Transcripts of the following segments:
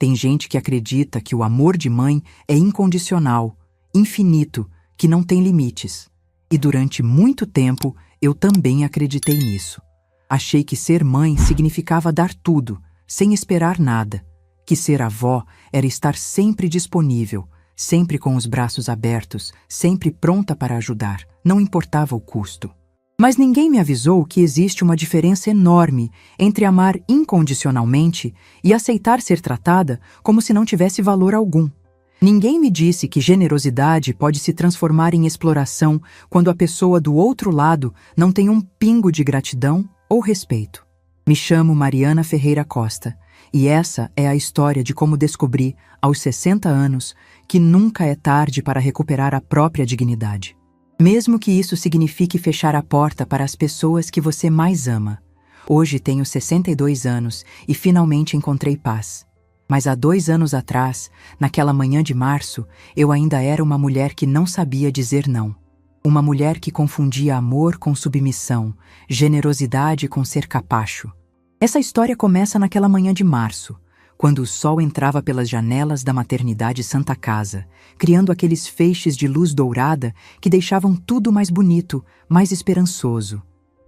Tem gente que acredita que o amor de mãe é incondicional, infinito, que não tem limites. E durante muito tempo eu também acreditei nisso. Achei que ser mãe significava dar tudo, sem esperar nada. Que ser avó era estar sempre disponível, sempre com os braços abertos, sempre pronta para ajudar, não importava o custo. Mas ninguém me avisou que existe uma diferença enorme entre amar incondicionalmente e aceitar ser tratada como se não tivesse valor algum. Ninguém me disse que generosidade pode se transformar em exploração quando a pessoa do outro lado não tem um pingo de gratidão ou respeito. Me chamo Mariana Ferreira Costa e essa é a história de como descobri, aos 60 anos, que nunca é tarde para recuperar a própria dignidade. Mesmo que isso signifique fechar a porta para as pessoas que você mais ama. Hoje tenho 62 anos e finalmente encontrei paz. Mas há 2 anos atrás, naquela manhã de março, eu ainda era uma mulher que não sabia dizer não. Uma mulher que confundia amor com submissão, generosidade com ser capacho. Essa história começa naquela manhã de março, quando o sol entrava pelas janelas da maternidade Santa Casa, criando aqueles feixes de luz dourada que deixavam tudo mais bonito, mais esperançoso.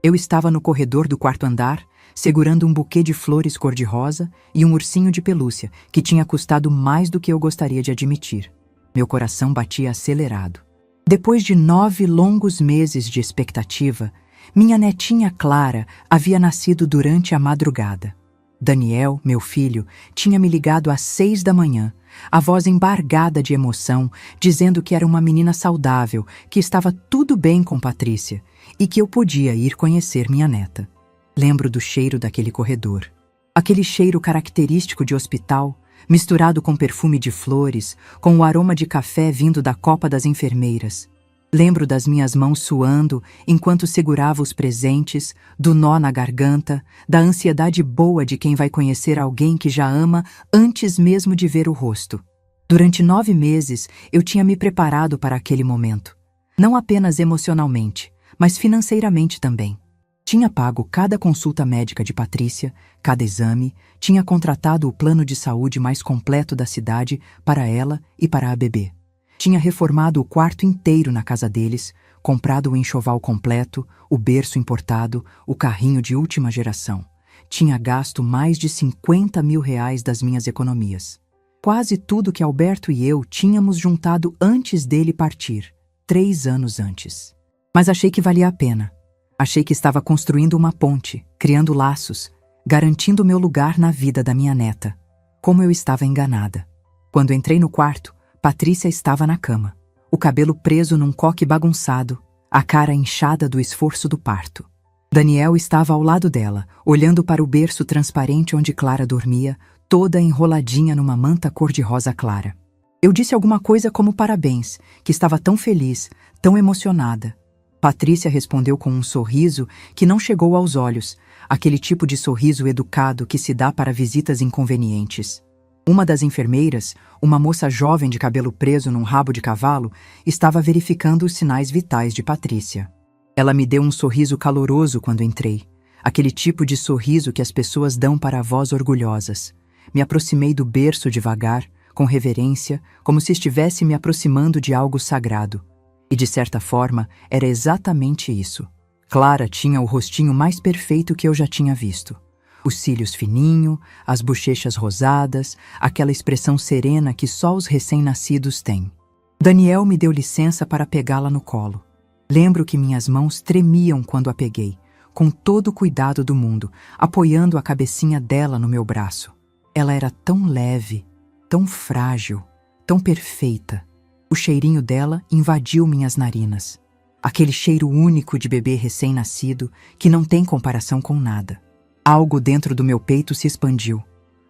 Eu estava no corredor do 4º andar, segurando um buquê de flores cor-de-rosa e um ursinho de pelúcia, que tinha custado mais do que eu gostaria de admitir. Meu coração batia acelerado. Depois de 9 longos meses de expectativa, minha netinha Clara havia nascido durante a madrugada. Daniel, meu filho, tinha me ligado às 6 da manhã, a voz embargada de emoção, dizendo que era uma menina saudável, que estava tudo bem com Patrícia e que eu podia ir conhecer minha neta. Lembro do cheiro daquele corredor. Aquele cheiro característico de hospital, misturado com perfume de flores, com o aroma de café vindo da copa das enfermeiras. Lembro das minhas mãos suando enquanto segurava os presentes, do nó na garganta, da ansiedade boa de quem vai conhecer alguém que já ama antes mesmo de ver o rosto. Durante 9 meses, eu tinha me preparado para aquele momento. Não apenas emocionalmente, mas financeiramente também. Tinha pago cada consulta médica de Patrícia, cada exame, tinha contratado o plano de saúde mais completo da cidade para ela e para a bebê. Tinha reformado o quarto inteiro na casa deles, comprado o enxoval completo, o berço importado, o carrinho de última geração. Tinha gasto mais de 50 mil reais das minhas economias. Quase tudo que Alberto e eu tínhamos juntado antes dele partir, 3 anos antes. Mas achei que valia a pena. Achei que estava construindo uma ponte, criando laços, garantindo meu lugar na vida da minha neta. Como eu estava enganada. Quando entrei no quarto, Patrícia estava na cama, o cabelo preso num coque bagunçado, a cara inchada do esforço do parto. Daniel estava ao lado dela, olhando para o berço transparente onde Clara dormia, toda enroladinha numa manta cor-de-rosa clara. Eu disse alguma coisa como parabéns, que estava tão feliz, tão emocionada. Patrícia respondeu com um sorriso que não chegou aos olhos, aquele tipo de sorriso educado que se dá para visitas inconvenientes. Uma das enfermeiras, uma moça jovem de cabelo preso num rabo de cavalo, estava verificando os sinais vitais de Patrícia. Ela me deu um sorriso caloroso quando entrei, aquele tipo de sorriso que as pessoas dão para avós orgulhosas. Me aproximei do berço devagar, com reverência, como se estivesse me aproximando de algo sagrado. E de certa forma, era exatamente isso. Clara tinha o rostinho mais perfeito que eu já tinha visto. Os cílios fininhos, as bochechas rosadas, aquela expressão serena que só os recém-nascidos têm. Daniel me deu licença para pegá-la no colo. Lembro que minhas mãos tremiam quando a peguei, com todo o cuidado do mundo, apoiando a cabecinha dela no meu braço. Ela era tão leve, tão frágil, tão perfeita. O cheirinho dela invadiu minhas narinas. Aquele cheiro único de bebê recém-nascido que não tem comparação com nada. Algo dentro do meu peito se expandiu.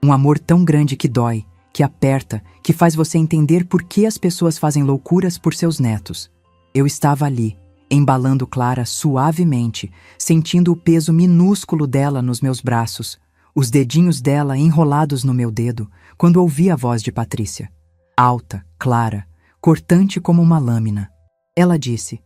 Um amor tão grande que dói, que aperta, que faz você entender por que as pessoas fazem loucuras por seus netos. Eu estava ali, embalando Clara suavemente, sentindo o peso minúsculo dela nos meus braços, os dedinhos dela enrolados no meu dedo, quando ouvi a voz de Patrícia. Alta, clara, cortante como uma lâmina. Ela disse: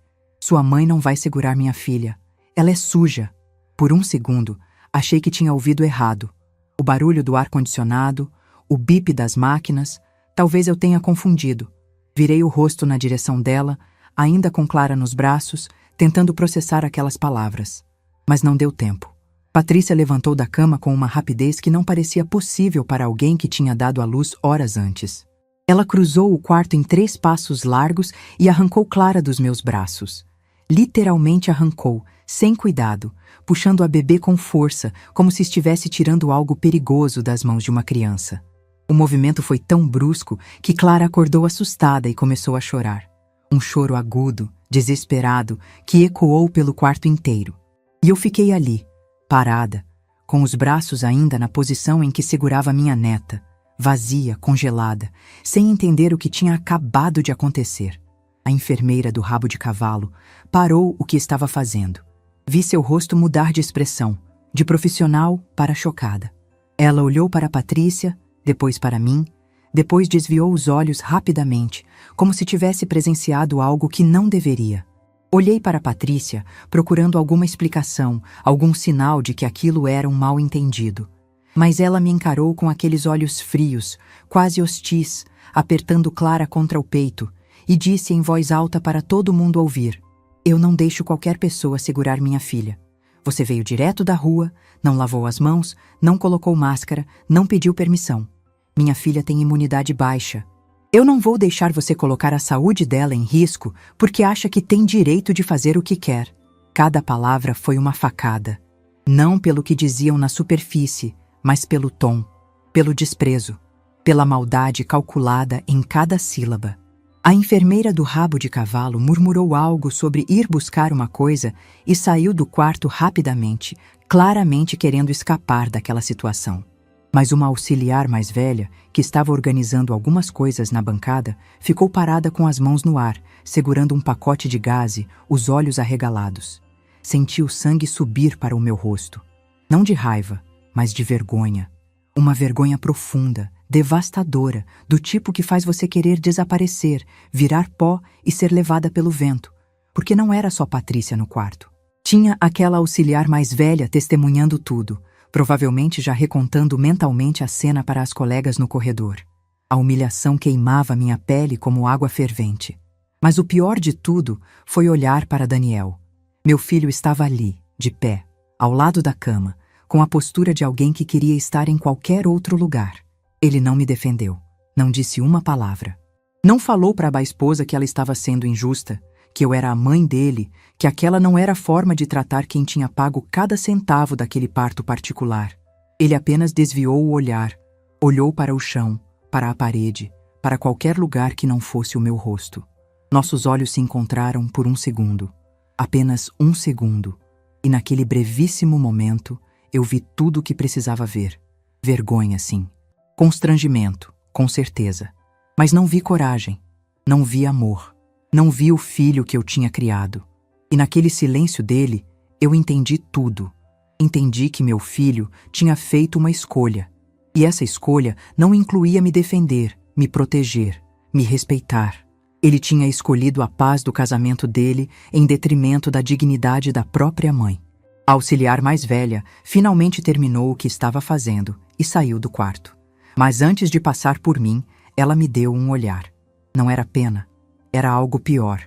"Sua mãe não vai segurar minha filha. Ela é suja." Por um segundo, achei que tinha ouvido errado. O barulho do ar-condicionado, o bip das máquinas, talvez eu tenha confundido. Virei o rosto na direção dela, ainda com Clara nos braços, tentando processar aquelas palavras. Mas não deu tempo. Patrícia levantou da cama com uma rapidez que não parecia possível para alguém que tinha dado à luz horas antes. Ela cruzou o quarto em 3 passos largos e arrancou Clara dos meus braços. Literalmente arrancou, sem cuidado, puxando a bebê com força, como se estivesse tirando algo perigoso das mãos de uma criança. O movimento foi tão brusco que Clara acordou assustada e começou a chorar. Um choro agudo, desesperado, que ecoou pelo quarto inteiro. E eu fiquei ali, parada, com os braços ainda na posição em que segurava minha neta, vazia, congelada, sem entender o que tinha acabado de acontecer. A enfermeira do rabo de cavalo parou o que estava fazendo. Vi seu rosto mudar de expressão, de profissional para chocada. Ela olhou para Patrícia, depois para mim, depois desviou os olhos rapidamente, como se tivesse presenciado algo que não deveria. Olhei para Patrícia, procurando alguma explicação, algum sinal de que aquilo era um mal-entendido. Mas ela me encarou com aqueles olhos frios, quase hostis, apertando Clara contra o peito, e disse em voz alta para todo mundo ouvir: "Eu não deixo qualquer pessoa segurar minha filha. Você veio direto da rua, não lavou as mãos, não colocou máscara, não pediu permissão. Minha filha tem imunidade baixa. Eu não vou deixar você colocar a saúde dela em risco porque acha que tem direito de fazer o que quer." Cada palavra foi uma facada. Não pelo que diziam na superfície, mas pelo tom, pelo desprezo, pela maldade calculada em cada sílaba. A enfermeira do rabo de cavalo murmurou algo sobre ir buscar uma coisa e saiu do quarto rapidamente, claramente querendo escapar daquela situação. Mas uma auxiliar mais velha, que estava organizando algumas coisas na bancada, ficou parada com as mãos no ar, segurando um pacote de gaze, os olhos arregalados. Senti o sangue subir para o meu rosto. Não de raiva, mas de vergonha. Uma vergonha profunda, devastadora, do tipo que faz você querer desaparecer, virar pó e ser levada pelo vento. Porque não era só Patrícia no quarto. Tinha aquela auxiliar mais velha testemunhando tudo, provavelmente já recontando mentalmente a cena para as colegas no corredor. A humilhação queimava minha pele como água fervente. Mas o pior de tudo foi olhar para Daniel. Meu filho estava ali, de pé, ao lado da cama, com a postura de alguém que queria estar em qualquer outro lugar. Ele não me defendeu, não disse uma palavra. Não falou para a esposa que ela estava sendo injusta, que eu era a mãe dele, que aquela não era a forma de tratar quem tinha pago cada centavo daquele parto particular. Ele apenas desviou o olhar, olhou para o chão, para a parede, para qualquer lugar que não fosse o meu rosto. Nossos olhos se encontraram por um segundo, apenas um segundo, e naquele brevíssimo momento eu vi tudo o que precisava ver. Vergonha, sim. Constrangimento, com certeza. Mas não vi coragem, não vi amor, não vi o filho que eu tinha criado. E naquele silêncio dele, eu entendi tudo. Entendi que meu filho tinha feito uma escolha. E essa escolha não incluía me defender, me proteger, me respeitar. Ele tinha escolhido a paz do casamento dele em detrimento da dignidade da própria mãe. A auxiliar mais velha finalmente terminou o que estava fazendo e saiu do quarto. Mas antes de passar por mim, ela me deu um olhar. Não era pena, era algo pior.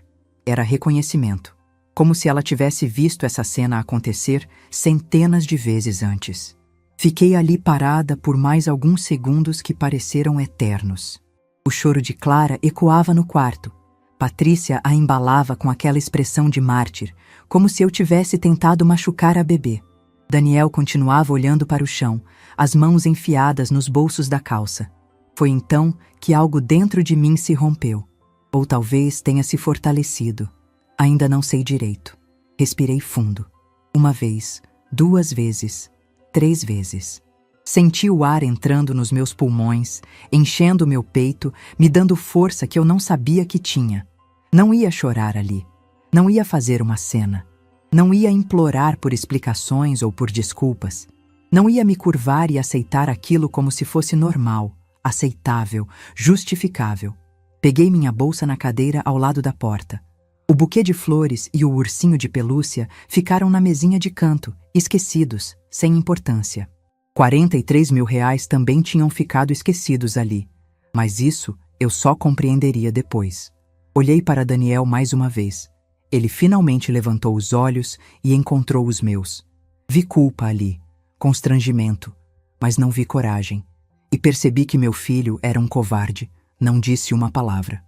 Era reconhecimento. Como se ela tivesse visto essa cena acontecer centenas de vezes antes. Fiquei ali parada por mais alguns segundos que pareceram eternos. O choro de Clara ecoava no quarto. Patrícia a embalava com aquela expressão de mártir, como se eu tivesse tentado machucar a bebê. Daniel continuava olhando para o chão, as mãos enfiadas nos bolsos da calça. Foi então que algo dentro de mim se rompeu. Ou talvez tenha se fortalecido. Ainda não sei direito. Respirei fundo. 1 vez, 2 vezes, 3 vezes. Senti o ar entrando nos meus pulmões, enchendo meu peito, me dando força que eu não sabia que tinha. Não ia chorar ali. Não ia fazer uma cena. Não ia implorar por explicações ou por desculpas. Não ia me curvar e aceitar aquilo como se fosse normal, aceitável, justificável. Peguei minha bolsa na cadeira ao lado da porta. O buquê de flores e o ursinho de pelúcia ficaram na mesinha de canto, esquecidos, sem importância. R$ 43.000 também tinham ficado esquecidos ali, mas isso eu só compreenderia depois. Olhei para Daniel mais uma vez. Ele finalmente levantou os olhos e encontrou os meus. Vi culpa ali, constrangimento, mas não vi coragem. E percebi que meu filho era um covarde. Não disse uma palavra.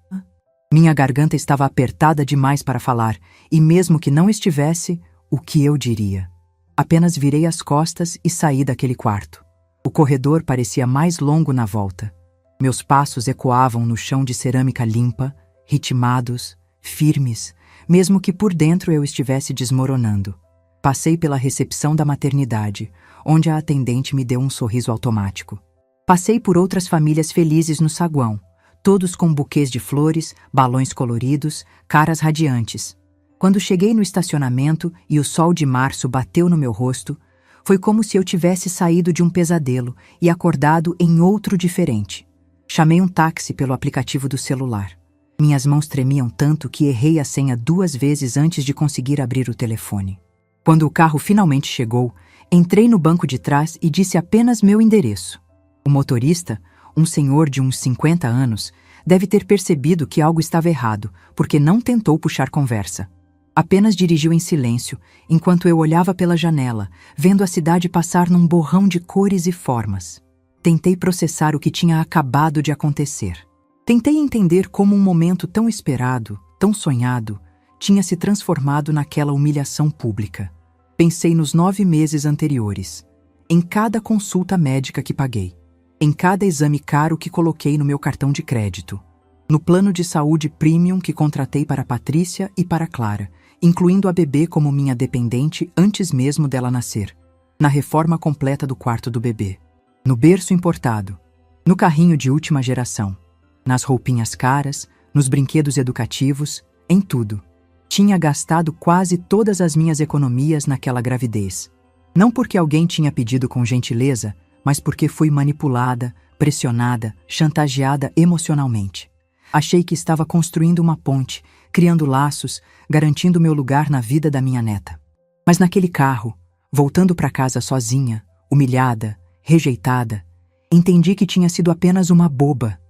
Minha garganta estava apertada demais para falar, e mesmo que não estivesse, o que eu diria? Apenas virei as costas e saí daquele quarto. O corredor parecia mais longo na volta. Meus passos ecoavam no chão de cerâmica limpa, ritmados, firmes, mesmo que por dentro eu estivesse desmoronando. Passei pela recepção da maternidade, onde a atendente me deu um sorriso automático. Passei por outras famílias felizes no saguão, todos com buquês de flores, balões coloridos, caras radiantes. Quando cheguei no estacionamento e o sol de março bateu no meu rosto, foi como se eu tivesse saído de um pesadelo e acordado em outro diferente. Chamei um táxi pelo aplicativo do celular. Minhas mãos tremiam tanto que errei a senha 2 vezes antes de conseguir abrir o telefone. Quando o carro finalmente chegou, entrei no banco de trás e disse apenas meu endereço. O motorista, um senhor de uns 50 anos, deve ter percebido que algo estava errado, porque não tentou puxar conversa. Apenas dirigiu em silêncio, enquanto eu olhava pela janela, vendo a cidade passar num borrão de cores e formas. Tentei processar o que tinha acabado de acontecer. Tentei entender como um momento tão esperado, tão sonhado, tinha se transformado naquela humilhação pública. Pensei nos 9 meses anteriores, em cada consulta médica que paguei, em cada exame caro que coloquei no meu cartão de crédito, no plano de saúde premium que contratei para Patrícia e para Clara, incluindo a bebê como minha dependente antes mesmo dela nascer, na reforma completa do quarto do bebê, no berço importado, no carrinho de última geração, nas roupinhas caras, nos brinquedos educativos, em tudo. Tinha gastado quase todas as minhas economias naquela gravidez. Não porque alguém tinha pedido com gentileza, mas porque fui manipulada, pressionada, chantageada emocionalmente. Achei que estava construindo uma ponte, criando laços, garantindo meu lugar na vida da minha neta. Mas naquele carro, voltando para casa sozinha, humilhada, rejeitada, entendi que tinha sido apenas uma boba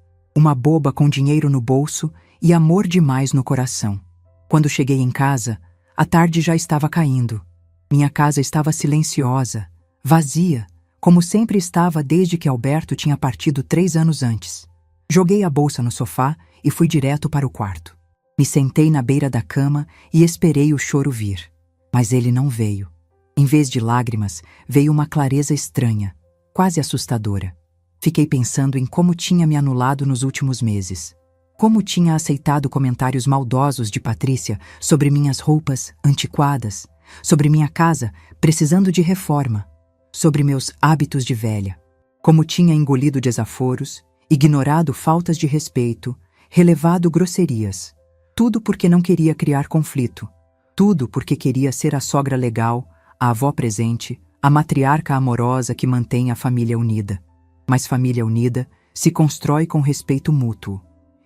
com dinheiro no bolso e amor demais no coração. Quando cheguei em casa, a tarde já estava caindo. Minha casa estava silenciosa, vazia, como sempre estava desde que Alberto tinha partido 3 anos antes. Joguei a bolsa no sofá e fui direto para o quarto. Me sentei na beira da cama e esperei o choro vir. Mas ele não veio. Em vez de lágrimas, veio uma clareza estranha, quase assustadora. Fiquei pensando em como tinha me anulado nos últimos meses. Como tinha aceitado comentários maldosos de Patrícia sobre minhas roupas antiquadas, sobre minha casa precisando de reforma, sobre meus hábitos de velha. Como tinha engolido desaforos, ignorado faltas de respeito, relevado grosserias. Tudo porque não queria criar conflito. Tudo porque queria ser a sogra legal, a avó presente, a matriarca amorosa que mantém a família unida. Mas família unida se constrói com respeito mútuo.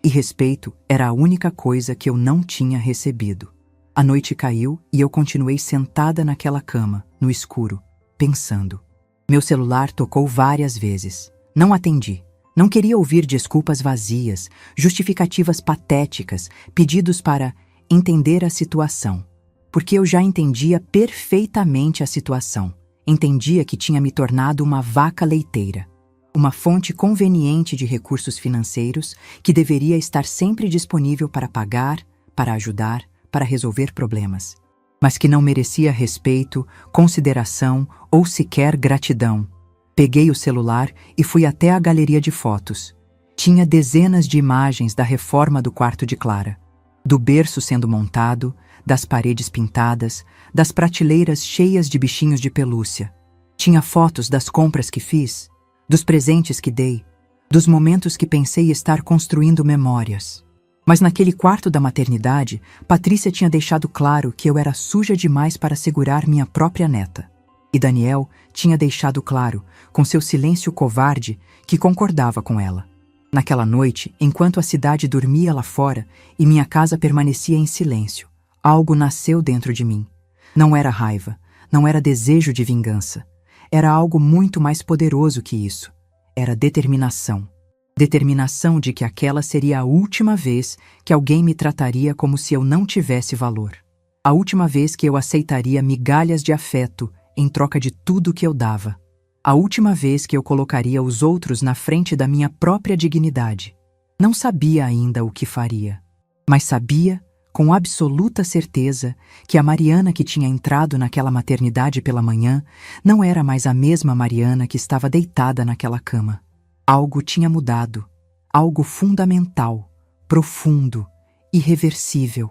E respeito era a única coisa que eu não tinha recebido. A noite caiu e eu continuei sentada naquela cama, no escuro, pensando. Meu celular tocou várias vezes. Não atendi. Não queria ouvir desculpas vazias, justificativas patéticas, pedidos para entender a situação. Porque eu já entendia perfeitamente a situação. Entendia que tinha me tornado uma vaca leiteira. Uma fonte conveniente de recursos financeiros que deveria estar sempre disponível para pagar, para ajudar, para resolver problemas, mas que não merecia respeito, consideração ou sequer gratidão. Peguei o celular e fui até a galeria de fotos. Tinha dezenas de imagens da reforma do quarto de Clara, do berço sendo montado, das paredes pintadas, das prateleiras cheias de bichinhos de pelúcia. Tinha fotos das compras que fiz, dos presentes que dei, dos momentos que pensei estar construindo memórias. Mas naquele quarto da maternidade, Patrícia tinha deixado claro que eu era suja demais para segurar minha própria neta. E Daniel tinha deixado claro, com seu silêncio covarde, que concordava com ela. Naquela noite, enquanto a cidade dormia lá fora e minha casa permanecia em silêncio, algo nasceu dentro de mim. Não era raiva, não era desejo de vingança. era algo muito mais poderoso que isso. Era determinação. Determinação de que aquela seria a última vez que alguém me trataria como se eu não tivesse valor. A última vez que eu aceitaria migalhas de afeto em troca de tudo que eu dava. A última vez que eu colocaria os outros na frente da minha própria dignidade. Não sabia ainda o que faria, mas sabia, com absoluta certeza, que a Mariana que tinha entrado naquela maternidade pela manhã não era mais a mesma Mariana que estava deitada naquela cama. Algo tinha mudado, algo fundamental, profundo, irreversível.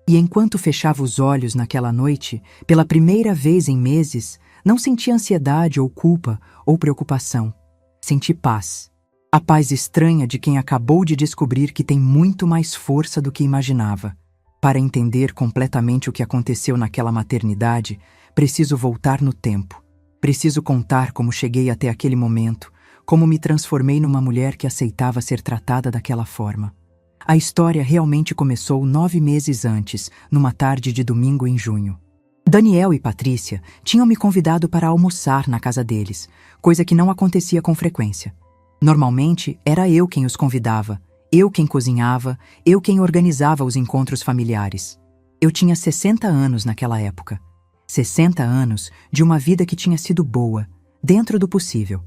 E enquanto fechava os olhos naquela noite, pela primeira vez em meses, não senti ansiedade ou culpa ou preocupação. Senti paz. A paz estranha de quem acabou de descobrir que tem muito mais força do que imaginava. Para entender completamente o que aconteceu naquela maternidade, preciso voltar no tempo. Preciso contar como cheguei até aquele momento, como me transformei numa mulher que aceitava ser tratada daquela forma. A história realmente começou 9 meses antes, numa tarde de domingo em junho. Daniel e Patrícia tinham me convidado para almoçar na casa deles, coisa que não acontecia com frequência. Normalmente, era eu quem os convidava, eu quem cozinhava, eu quem organizava os encontros familiares. Eu tinha 60 anos naquela época. 60 anos de uma vida que tinha sido boa, dentro do possível.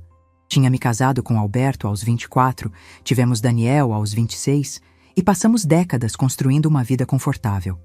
Tinha me casado com Alberto aos 24, tivemos Daniel aos 26 e passamos décadas construindo uma vida confortável.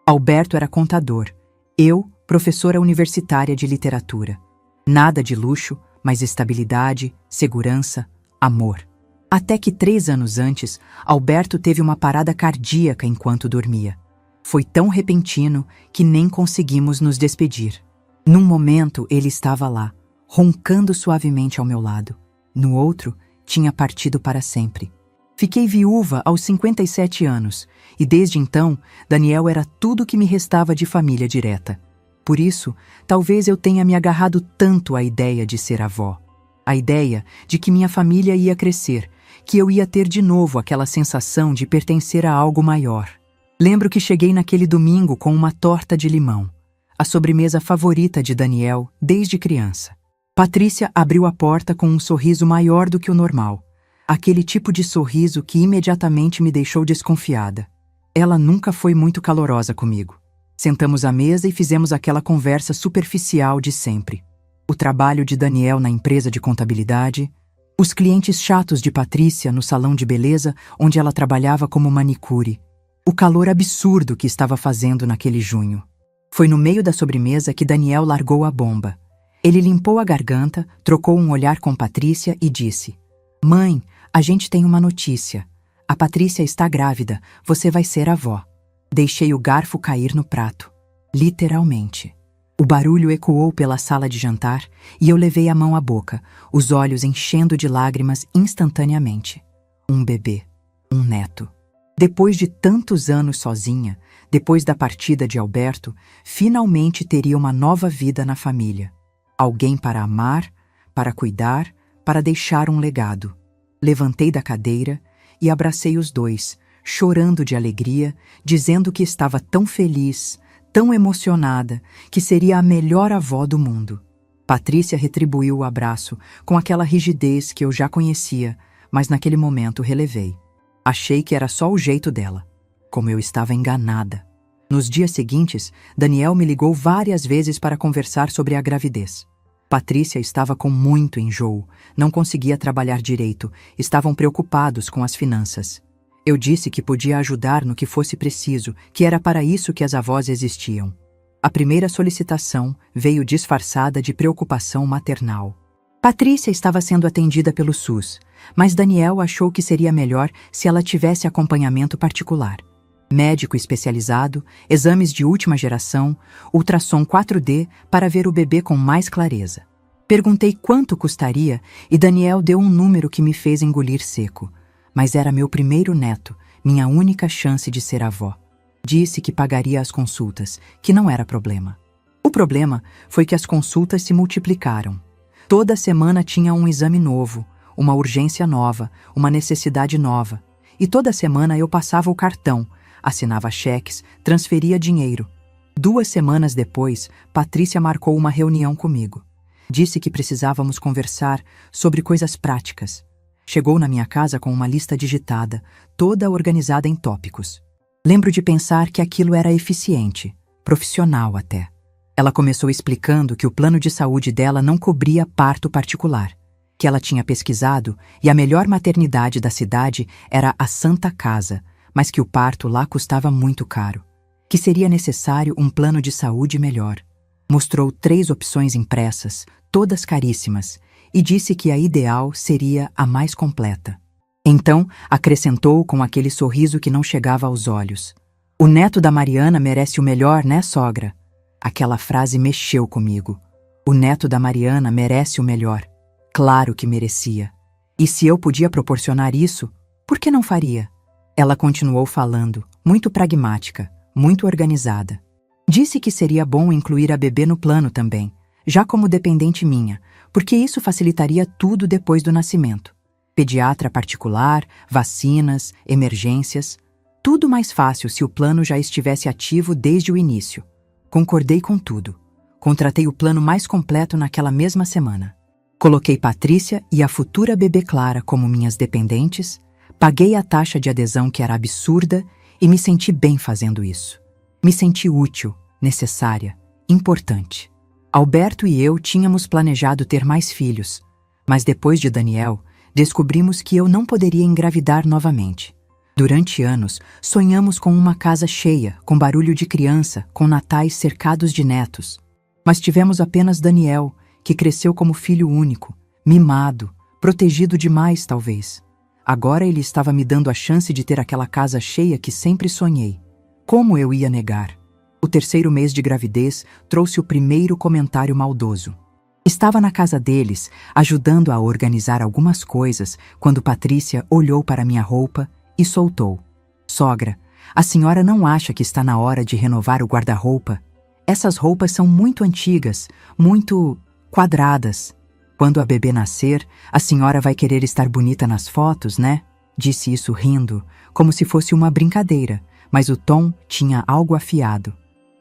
Alberto era contador, eu, professora universitária de literatura. Nada de luxo, mas estabilidade, segurança, amor. Até que 3 anos antes, Alberto teve uma parada cardíaca enquanto dormia. Foi tão repentino que nem conseguimos nos despedir. Num momento, ele estava lá, roncando suavemente ao meu lado. No outro, tinha partido para sempre. Fiquei viúva aos 57 anos, e desde então, Daniel era tudo que me restava de família direta. Por isso, talvez eu tenha me agarrado tanto à ideia de ser avó. A ideia de que minha família ia crescer, que eu ia ter de novo aquela sensação de pertencer a algo maior. Lembro que cheguei naquele domingo com uma torta de limão, a sobremesa favorita de Daniel desde criança. Patrícia abriu a porta com um sorriso maior do que o normal. Aquele tipo de sorriso que imediatamente me deixou desconfiada. Ela nunca foi muito calorosa comigo. Sentamos à mesa e fizemos aquela conversa superficial de sempre. O trabalho de Daniel na empresa de contabilidade, os clientes chatos de Patrícia no salão de beleza onde ela trabalhava como manicure, o calor absurdo que estava fazendo naquele junho. Foi no meio da sobremesa que Daniel largou a bomba. Ele limpou a garganta, trocou um olhar com Patrícia e disse: "Mãe, a gente tem uma notícia. A Patrícia está grávida, você vai ser avó." Deixei o garfo cair no prato. Literalmente. O barulho ecoou pela sala de jantar e eu levei a mão à boca, os olhos enchendo de lágrimas instantaneamente. Um bebê. Um neto. Depois de tantos anos sozinha, depois da partida de Alberto, finalmente teria uma nova vida na família. Alguém para amar, para cuidar, para deixar um legado. Levantei da cadeira e abracei os dois, chorando de alegria, dizendo que estava tão feliz, tão emocionada, que seria a melhor avó do mundo. Patrícia retribuiu o abraço com aquela rigidez que eu já conhecia, mas naquele momento relevei. Achei que era só o jeito dela. Como eu estava enganada. Nos dias seguintes, Daniel me ligou várias vezes para conversar sobre a gravidez. Patrícia estava com muito enjoo, não conseguia trabalhar direito, estavam preocupados com as finanças. Eu disse que podia ajudar no que fosse preciso, que era para isso que as avós existiam. A primeira solicitação veio disfarçada de preocupação maternal. Patrícia estava sendo atendida pelo SUS, mas Daniel achou que seria melhor se ela tivesse acompanhamento particular. Médico especializado, exames de última geração, ultrassom 4D para ver o bebê com mais clareza. Perguntei quanto custaria e Daniel deu um número que me fez engolir seco. Mas era meu primeiro neto, minha única chance de ser avó. Disse que pagaria as consultas, que não era problema. O problema foi que as consultas se multiplicaram. Toda semana tinha um exame novo, uma urgência nova, uma necessidade nova. E toda semana eu passava o cartão, assinava cheques, transferia dinheiro. 2 semanas depois, Patrícia marcou uma reunião comigo. Disse que precisávamos conversar sobre coisas práticas. Chegou na minha casa com uma lista digitada, toda organizada em tópicos. Lembro de pensar que aquilo era eficiente, profissional até. Ela começou explicando que o plano de saúde dela não cobria parto particular, que ela tinha pesquisado e a melhor maternidade da cidade era a Santa Casa, mas que o parto lá custava muito caro, que seria necessário um plano de saúde melhor. Mostrou 3 opções impressas, todas caríssimas, e disse que a ideal seria a mais completa. Então, acrescentou com aquele sorriso que não chegava aos olhos: "O neto da Mariana merece o melhor, né, sogra?" Aquela frase mexeu comigo. O neto da Mariana merece o melhor. Claro que merecia. E se eu podia proporcionar isso, por que não faria? Ela continuou falando, muito pragmática, muito organizada. Disse que seria bom incluir a bebê no plano também, já como dependente minha, porque isso facilitaria tudo depois do nascimento. Pediatra particular, vacinas, emergências, tudo mais fácil se o plano já estivesse ativo desde o início. Concordei com tudo. Contratei o plano mais completo naquela mesma semana. Coloquei Patrícia e a futura bebê Clara como minhas dependentes, paguei a taxa de adesão que era absurda e me senti bem fazendo isso. Me senti útil, necessária, importante. Alberto e eu tínhamos planejado ter mais filhos, mas depois de Daniel, descobrimos que eu não poderia engravidar novamente. Durante anos, sonhamos com uma casa cheia, com barulho de criança, com natais cercados de netos. Mas tivemos apenas Daniel, que cresceu como filho único, mimado, protegido demais talvez. Agora ele estava me dando a chance de ter aquela casa cheia que sempre sonhei. Como eu ia negar? O 3º mês de gravidez trouxe o primeiro comentário maldoso. Estava na casa deles, ajudando a organizar algumas coisas, quando Patrícia olhou para minha roupa e soltou: "Sogra, a senhora não acha que está na hora de renovar o guarda-roupa? Essas roupas são muito antigas, muito quadradas. Quando a bebê nascer, a senhora vai querer estar bonita nas fotos, né?" Disse isso rindo, como se fosse uma brincadeira, mas o tom tinha algo afiado.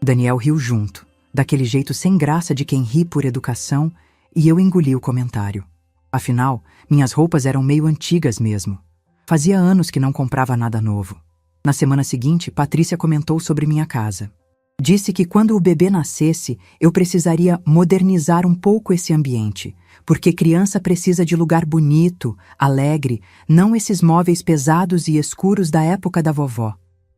Daniel riu junto, daquele jeito sem graça de quem ri por educação, e eu engoli o comentário. Afinal, minhas roupas eram meio antigas mesmo. Fazia anos que não comprava nada novo. Na semana seguinte, Patrícia comentou sobre minha casa. Disse que quando o bebê nascesse, eu precisaria modernizar um pouco esse ambiente, porque criança precisa de lugar bonito, alegre, não esses móveis pesados e escuros da época da vovó.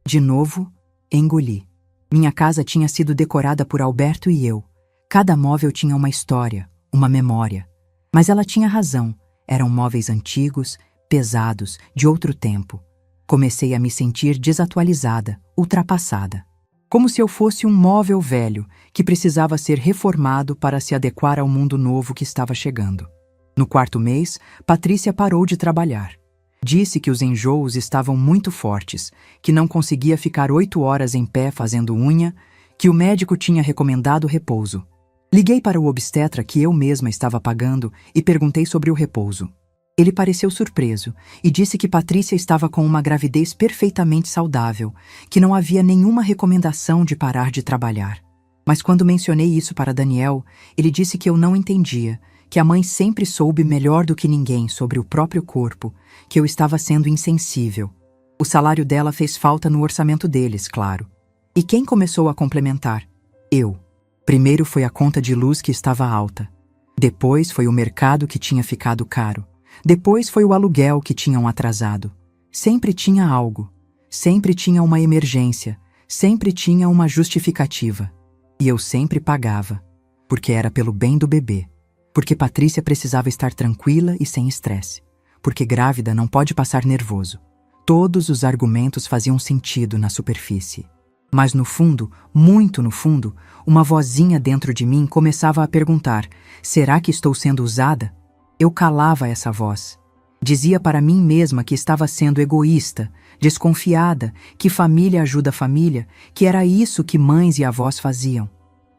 De novo, engoli. Minha casa tinha sido decorada por Alberto e eu. Cada móvel tinha uma história, uma memória. Mas ela tinha razão. Eram móveis antigos, pesados, de outro tempo. Comecei a me sentir desatualizada, ultrapassada. Como se eu fosse um móvel velho que precisava ser reformado para se adequar ao mundo novo que estava chegando. No 4º mês, Patrícia parou de trabalhar. Disse que os enjoos estavam muito fortes, que não conseguia ficar 8 horas em pé fazendo unha, que o médico tinha recomendado repouso. Liguei para o obstetra que eu mesma estava pagando e perguntei sobre o repouso. Ele pareceu surpreso e disse que Patrícia estava com uma gravidez perfeitamente saudável, que não havia nenhuma recomendação de parar de trabalhar. Mas quando mencionei isso para Daniel, ele disse que eu não entendia, que a mãe sempre soube melhor do que ninguém sobre o próprio corpo, que eu estava sendo insensível. O salário dela fez falta no orçamento deles, claro. E quem começou a complementar? Eu. Primeiro foi a conta de luz que estava alta. Depois foi o mercado que tinha ficado caro. Depois foi o aluguel que tinham atrasado. Sempre tinha algo. Sempre tinha uma emergência. Sempre tinha uma justificativa. E eu sempre pagava. Porque era pelo bem do bebê. Porque Patrícia precisava estar tranquila e sem estresse. Porque grávida não pode passar nervoso. Todos os argumentos faziam sentido na superfície. Mas no fundo, muito no fundo, uma vozinha dentro de mim começava a perguntar: será que estou sendo usada? Eu calava essa voz. Dizia para mim mesma que estava sendo egoísta, desconfiada, que família ajuda família, que era isso que mães e avós faziam.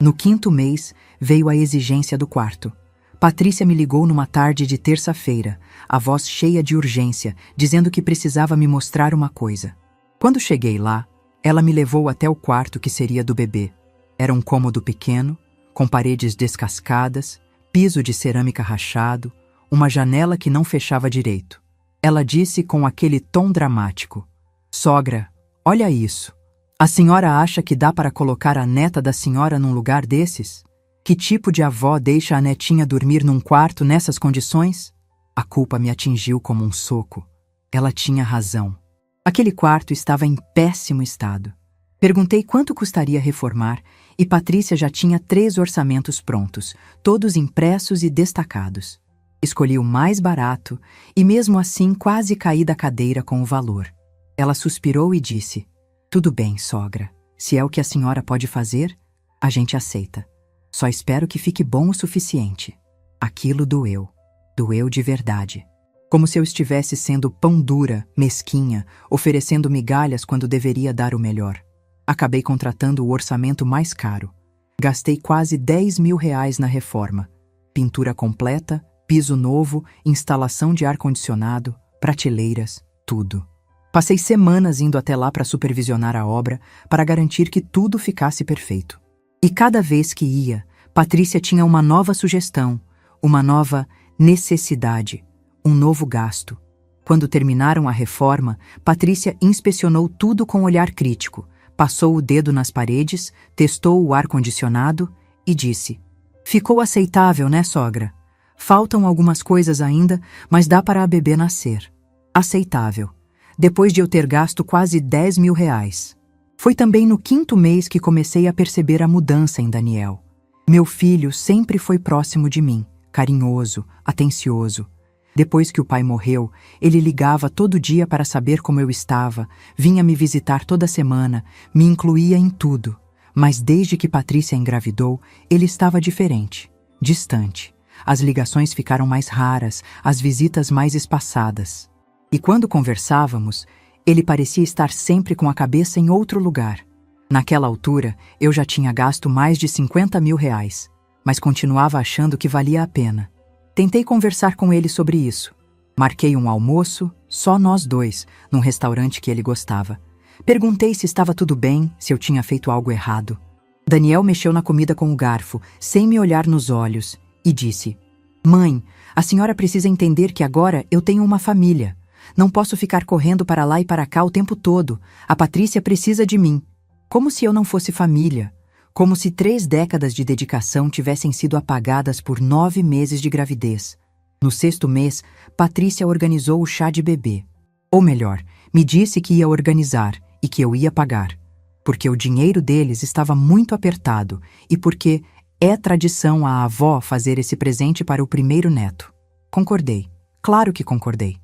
No 5º mês, veio a exigência do quarto. Patrícia me ligou numa tarde de terça-feira, a voz cheia de urgência, dizendo que precisava me mostrar uma coisa. Quando cheguei lá, ela me levou até o quarto que seria do bebê. Era um cômodo pequeno, com paredes descascadas, piso de cerâmica rachado, uma janela que não fechava direito. Ela disse com aquele tom dramático: "Sogra, olha isso. A senhora acha que dá para colocar a neta da senhora num lugar desses? Que tipo de avó deixa a netinha dormir num quarto nessas condições?" A culpa me atingiu como um soco. Ela tinha razão. Aquele quarto estava em péssimo estado. Perguntei quanto custaria reformar e Patrícia já tinha 3 orçamentos prontos, todos impressos e destacados. Escolhi o mais barato e mesmo assim quase caí da cadeira com o valor. Ela suspirou e disse: "Tudo bem, sogra. Se é o que a senhora pode fazer, a gente aceita. Só espero que fique bom o suficiente." Aquilo doeu. Doeu de verdade. Como se eu estivesse sendo pão dura, mesquinha, oferecendo migalhas quando deveria dar o melhor. Acabei contratando o orçamento mais caro. Gastei quase R$ 10.000 na reforma. Pintura completa, piso novo, instalação de ar-condicionado, prateleiras, tudo. Passei semanas indo até lá para supervisionar a obra, para garantir que tudo ficasse perfeito. E cada vez que ia, Patrícia tinha uma nova sugestão, uma nova necessidade, um novo gasto. Quando terminaram a reforma, Patrícia inspecionou tudo com olhar crítico, passou o dedo nas paredes, testou o ar-condicionado e disse: "Ficou aceitável, né, sogra? Faltam algumas coisas ainda, mas dá para a bebê nascer." Aceitável. Depois de eu ter gasto quase R$ 10.000. Foi também no 5º mês que comecei a perceber a mudança em Daniel. Meu filho sempre foi próximo de mim, carinhoso, atencioso. Depois que o pai morreu, ele ligava todo dia para saber como eu estava, vinha me visitar toda semana, me incluía em tudo. Mas desde que Patrícia engravidou, ele estava diferente, distante. As ligações ficaram mais raras, as visitas mais espaçadas. E quando conversávamos, ele parecia estar sempre com a cabeça em outro lugar. Naquela altura, eu já tinha gasto mais de R$ 50.000, mas continuava achando que valia a pena. Tentei conversar com ele sobre isso. Marquei um almoço, só nós dois, num restaurante que ele gostava. Perguntei se estava tudo bem, se eu tinha feito algo errado. Daniel mexeu na comida com o garfo, sem me olhar nos olhos, e disse: "Mãe, a senhora precisa entender que agora eu tenho uma família. Não posso ficar correndo para lá e para cá o tempo todo. A Patrícia precisa de mim." Como se eu não fosse família. Como se 3 décadas de dedicação tivessem sido apagadas por 9 meses de gravidez. No 6º mês, Patrícia organizou o chá de bebê. Ou melhor, me disse que ia organizar e que eu ia pagar. Porque o dinheiro deles estava muito apertado e porque é tradição a avó fazer esse presente para o primeiro neto. Concordei. Claro que concordei.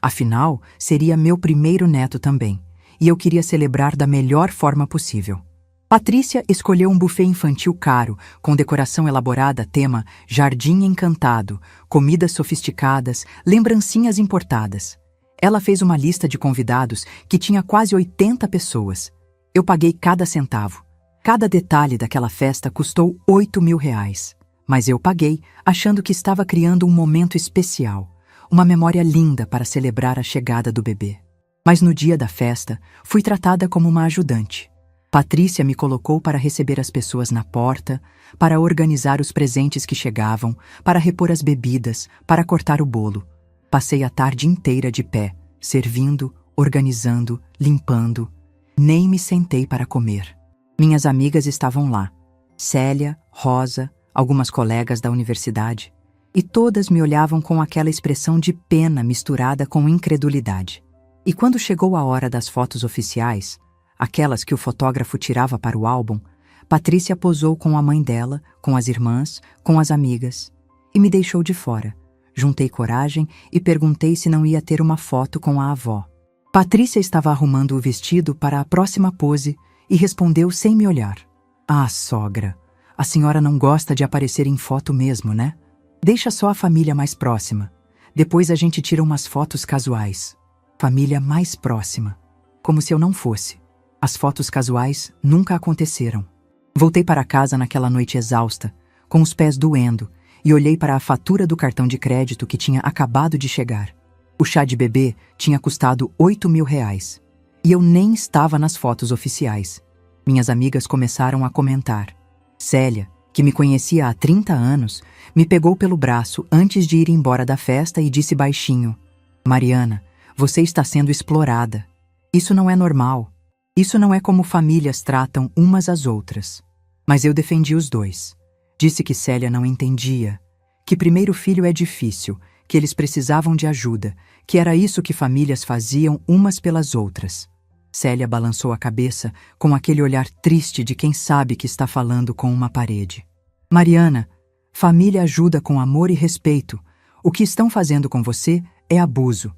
Afinal, seria meu primeiro neto também, e eu queria celebrar da melhor forma possível. Patrícia escolheu um buffet infantil caro, com decoração elaborada tema Jardim Encantado, comidas sofisticadas, lembrancinhas importadas. Ela fez uma lista de convidados que tinha quase 80 pessoas. Eu paguei cada centavo. Cada detalhe daquela festa custou R$ 8.000. Mas eu paguei, achando que estava criando um momento especial, uma memória linda para celebrar a chegada do bebê. Mas no dia da festa, fui tratada como uma ajudante. Patrícia me colocou para receber as pessoas na porta, para organizar os presentes que chegavam, para repor as bebidas, para cortar o bolo. Passei a tarde inteira de pé, servindo, organizando, limpando. Nem me sentei para comer. Minhas amigas estavam lá. Célia, Rosa, algumas colegas da universidade. E todas me olhavam com aquela expressão de pena misturada com incredulidade. E quando chegou a hora das fotos oficiais, aquelas que o fotógrafo tirava para o álbum, Patrícia posou com a mãe dela, com as irmãs, com as amigas. E me deixou de fora. Juntei coragem e perguntei se não ia ter uma foto com a avó. Patrícia estava arrumando o vestido para a próxima pose e respondeu sem me olhar: "Ah, sogra, a senhora não gosta de aparecer em foto mesmo, né? Deixa só a família mais próxima. Depois a gente tira umas fotos casuais." Família mais próxima. Como se eu não fosse. As fotos casuais nunca aconteceram. Voltei para casa naquela noite exausta, com os pés doendo, e olhei para a fatura do cartão de crédito que tinha acabado de chegar. O chá de bebê tinha custado R$ 8.000. E eu nem estava nas fotos oficiais. Minhas amigas começaram a comentar. Célia, que me conhecia há 30 anos, me pegou pelo braço antes de ir embora da festa e disse baixinho: Mariana, você está sendo explorada. Isso não é normal. Isso não é como famílias tratam umas às outras. Mas eu defendi os dois. Disse que Célia não entendia, que primeiro filho é difícil, que eles precisavam de ajuda, que era isso que famílias faziam umas pelas outras. Célia balançou a cabeça com aquele olhar triste de quem sabe que está falando com uma parede. Mariana, família ajuda com amor e respeito. O que estão fazendo com você é abuso.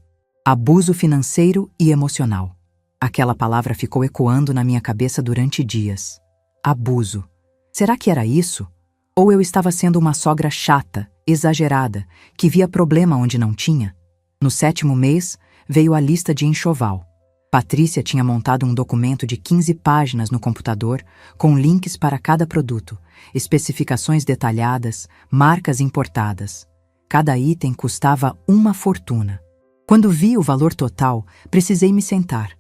Abuso financeiro e emocional. Aquela palavra ficou ecoando na minha cabeça durante dias. Abuso. Será que era isso? Ou eu estava sendo uma sogra chata, exagerada, que via problema onde não tinha? No 7º mês, veio a lista de enxoval. Patrícia tinha montado um documento de 15 páginas no computador, com links para cada produto, especificações detalhadas, marcas importadas. Cada item custava uma fortuna. Quando vi o valor total, precisei me sentar.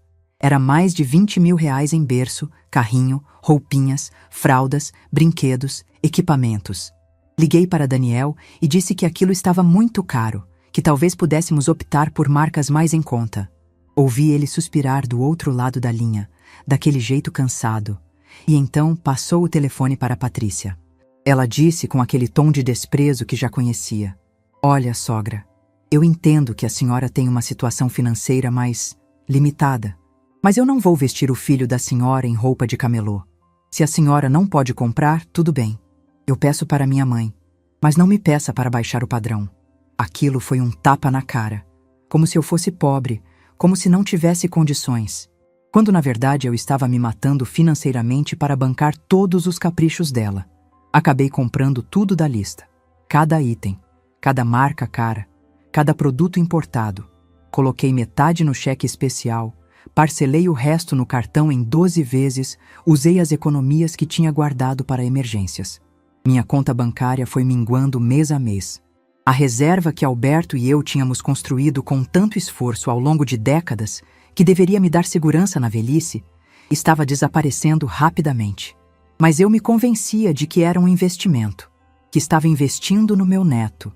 Era mais de 20 mil reais em berço, carrinho, roupinhas, fraldas, brinquedos, equipamentos. Liguei para Daniel e disse que aquilo estava muito caro, que talvez pudéssemos optar por marcas mais em conta. Ouvi ele suspirar do outro lado da linha, daquele jeito cansado, e então passou o telefone para Patrícia. Ela disse com aquele tom de desprezo que já conhecia: Olha, sogra, eu entendo que a senhora tem uma situação financeira mais limitada, mas eu não vou vestir o filho da senhora em roupa de camelô. Se a senhora não pode comprar, tudo bem. Eu peço para minha mãe, mas não me peça para baixar o padrão. Aquilo foi um tapa na cara, como se eu fosse pobre, como se não tivesse condições, quando na verdade eu estava me matando financeiramente para bancar todos os caprichos dela. Acabei comprando tudo da lista. Cada item, cada marca cara, cada produto importado. Coloquei metade no cheque especial, parcelei o resto no cartão em 12 vezes, usei as economias que tinha guardado para emergências. Minha conta bancária foi minguando mês a mês. A reserva que Alberto e eu tínhamos construído com tanto esforço ao longo de décadas, que deveria me dar segurança na velhice, estava desaparecendo rapidamente. Mas eu me convencia de que era um investimento, que estava investindo no meu neto,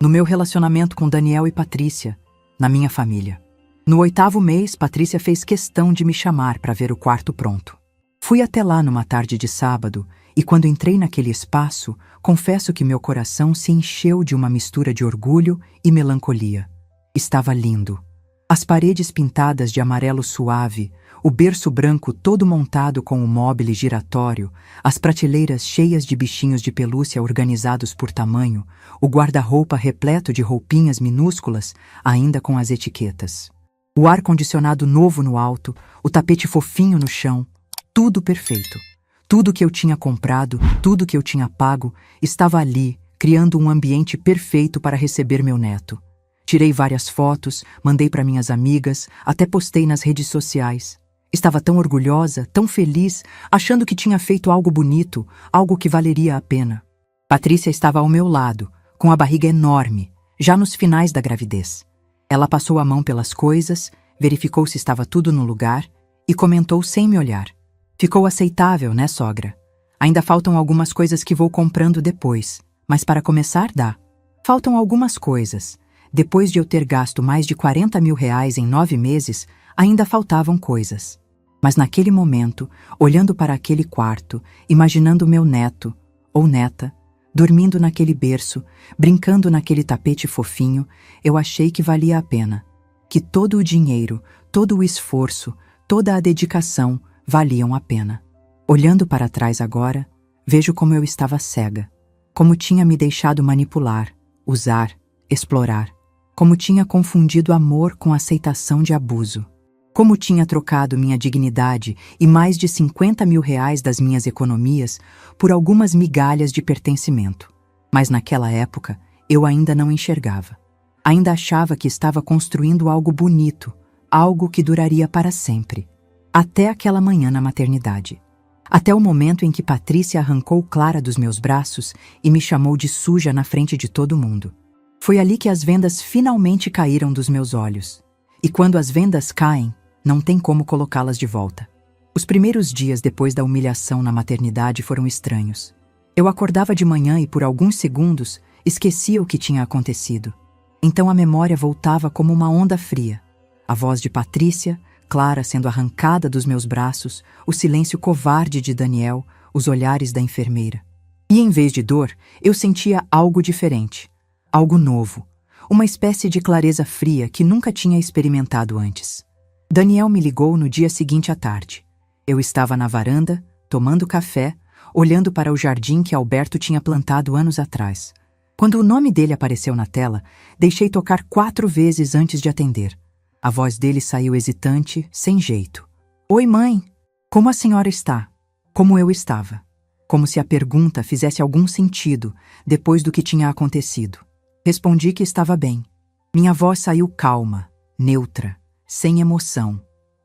no meu relacionamento com Daniel e Patrícia, na minha família. No 8º mês, Patrícia fez questão de me chamar para ver o quarto pronto. Fui até lá numa tarde de sábado, e quando entrei naquele espaço, confesso que meu coração se encheu de uma mistura de orgulho e melancolia. Estava lindo. As paredes pintadas de amarelo suave, o berço branco todo montado com o móbile giratório, as prateleiras cheias de bichinhos de pelúcia organizados por tamanho, o guarda-roupa repleto de roupinhas minúsculas, ainda com as etiquetas. O ar-condicionado novo no alto, o tapete fofinho no chão, tudo perfeito. Tudo que eu tinha comprado, tudo que eu tinha pago, estava ali, criando um ambiente perfeito para receber meu neto. Tirei várias fotos, mandei para minhas amigas, até postei nas redes sociais. Estava tão orgulhosa, tão feliz, achando que tinha feito algo bonito, algo que valeria a pena. Patrícia estava ao meu lado, com a barriga enorme, já nos finais da gravidez. Ela passou a mão pelas coisas, verificou se estava tudo no lugar e comentou sem me olhar. Ficou aceitável, né, sogra? Ainda faltam algumas coisas que vou comprando depois, mas para começar dá. Faltam algumas coisas. Depois de eu ter gasto mais de 40 mil reais em 9 meses, ainda faltavam coisas. Mas naquele momento, olhando para aquele quarto, imaginando meu neto, ou neta, dormindo naquele berço, brincando naquele tapete fofinho, eu achei que valia a pena. Que todo o dinheiro, todo o esforço, toda a dedicação valiam a pena. Olhando para trás agora, vejo como eu estava cega, como tinha me deixado manipular, usar, explorar, como tinha confundido amor com aceitação de abuso, como tinha trocado minha dignidade e mais de 50 mil reais das minhas economias por algumas migalhas de pertencimento. Mas naquela época, eu ainda não enxergava. Ainda achava que estava construindo algo bonito, algo que duraria para sempre. Até aquela manhã na maternidade. Até o momento em que Patrícia arrancou Clara dos meus braços e me chamou de suja na frente de todo mundo. Foi ali que as vendas finalmente caíram dos meus olhos. E quando as vendas caem, não tem como colocá-las de volta. Os primeiros dias depois da humilhação na maternidade foram estranhos. Eu acordava de manhã e por alguns segundos esquecia o que tinha acontecido. Então a memória voltava como uma onda fria. A voz de Patrícia, Clara sendo arrancada dos meus braços, o silêncio covarde de Daniel, os olhares da enfermeira. E em vez de dor, eu sentia algo diferente, algo novo, uma espécie de clareza fria que nunca tinha experimentado antes. Daniel me ligou no dia seguinte à tarde. Eu estava na varanda, tomando café, olhando para o jardim que Alberto tinha plantado anos atrás. Quando o nome dele apareceu na tela, deixei tocar 4 vezes antes de atender. A voz dele saiu hesitante, sem jeito. Oi, mãe! Como a senhora está? Como eu estava. Como se a pergunta fizesse algum sentido depois do que tinha acontecido. Respondi que estava bem. Minha voz saiu calma, neutra, sem emoção.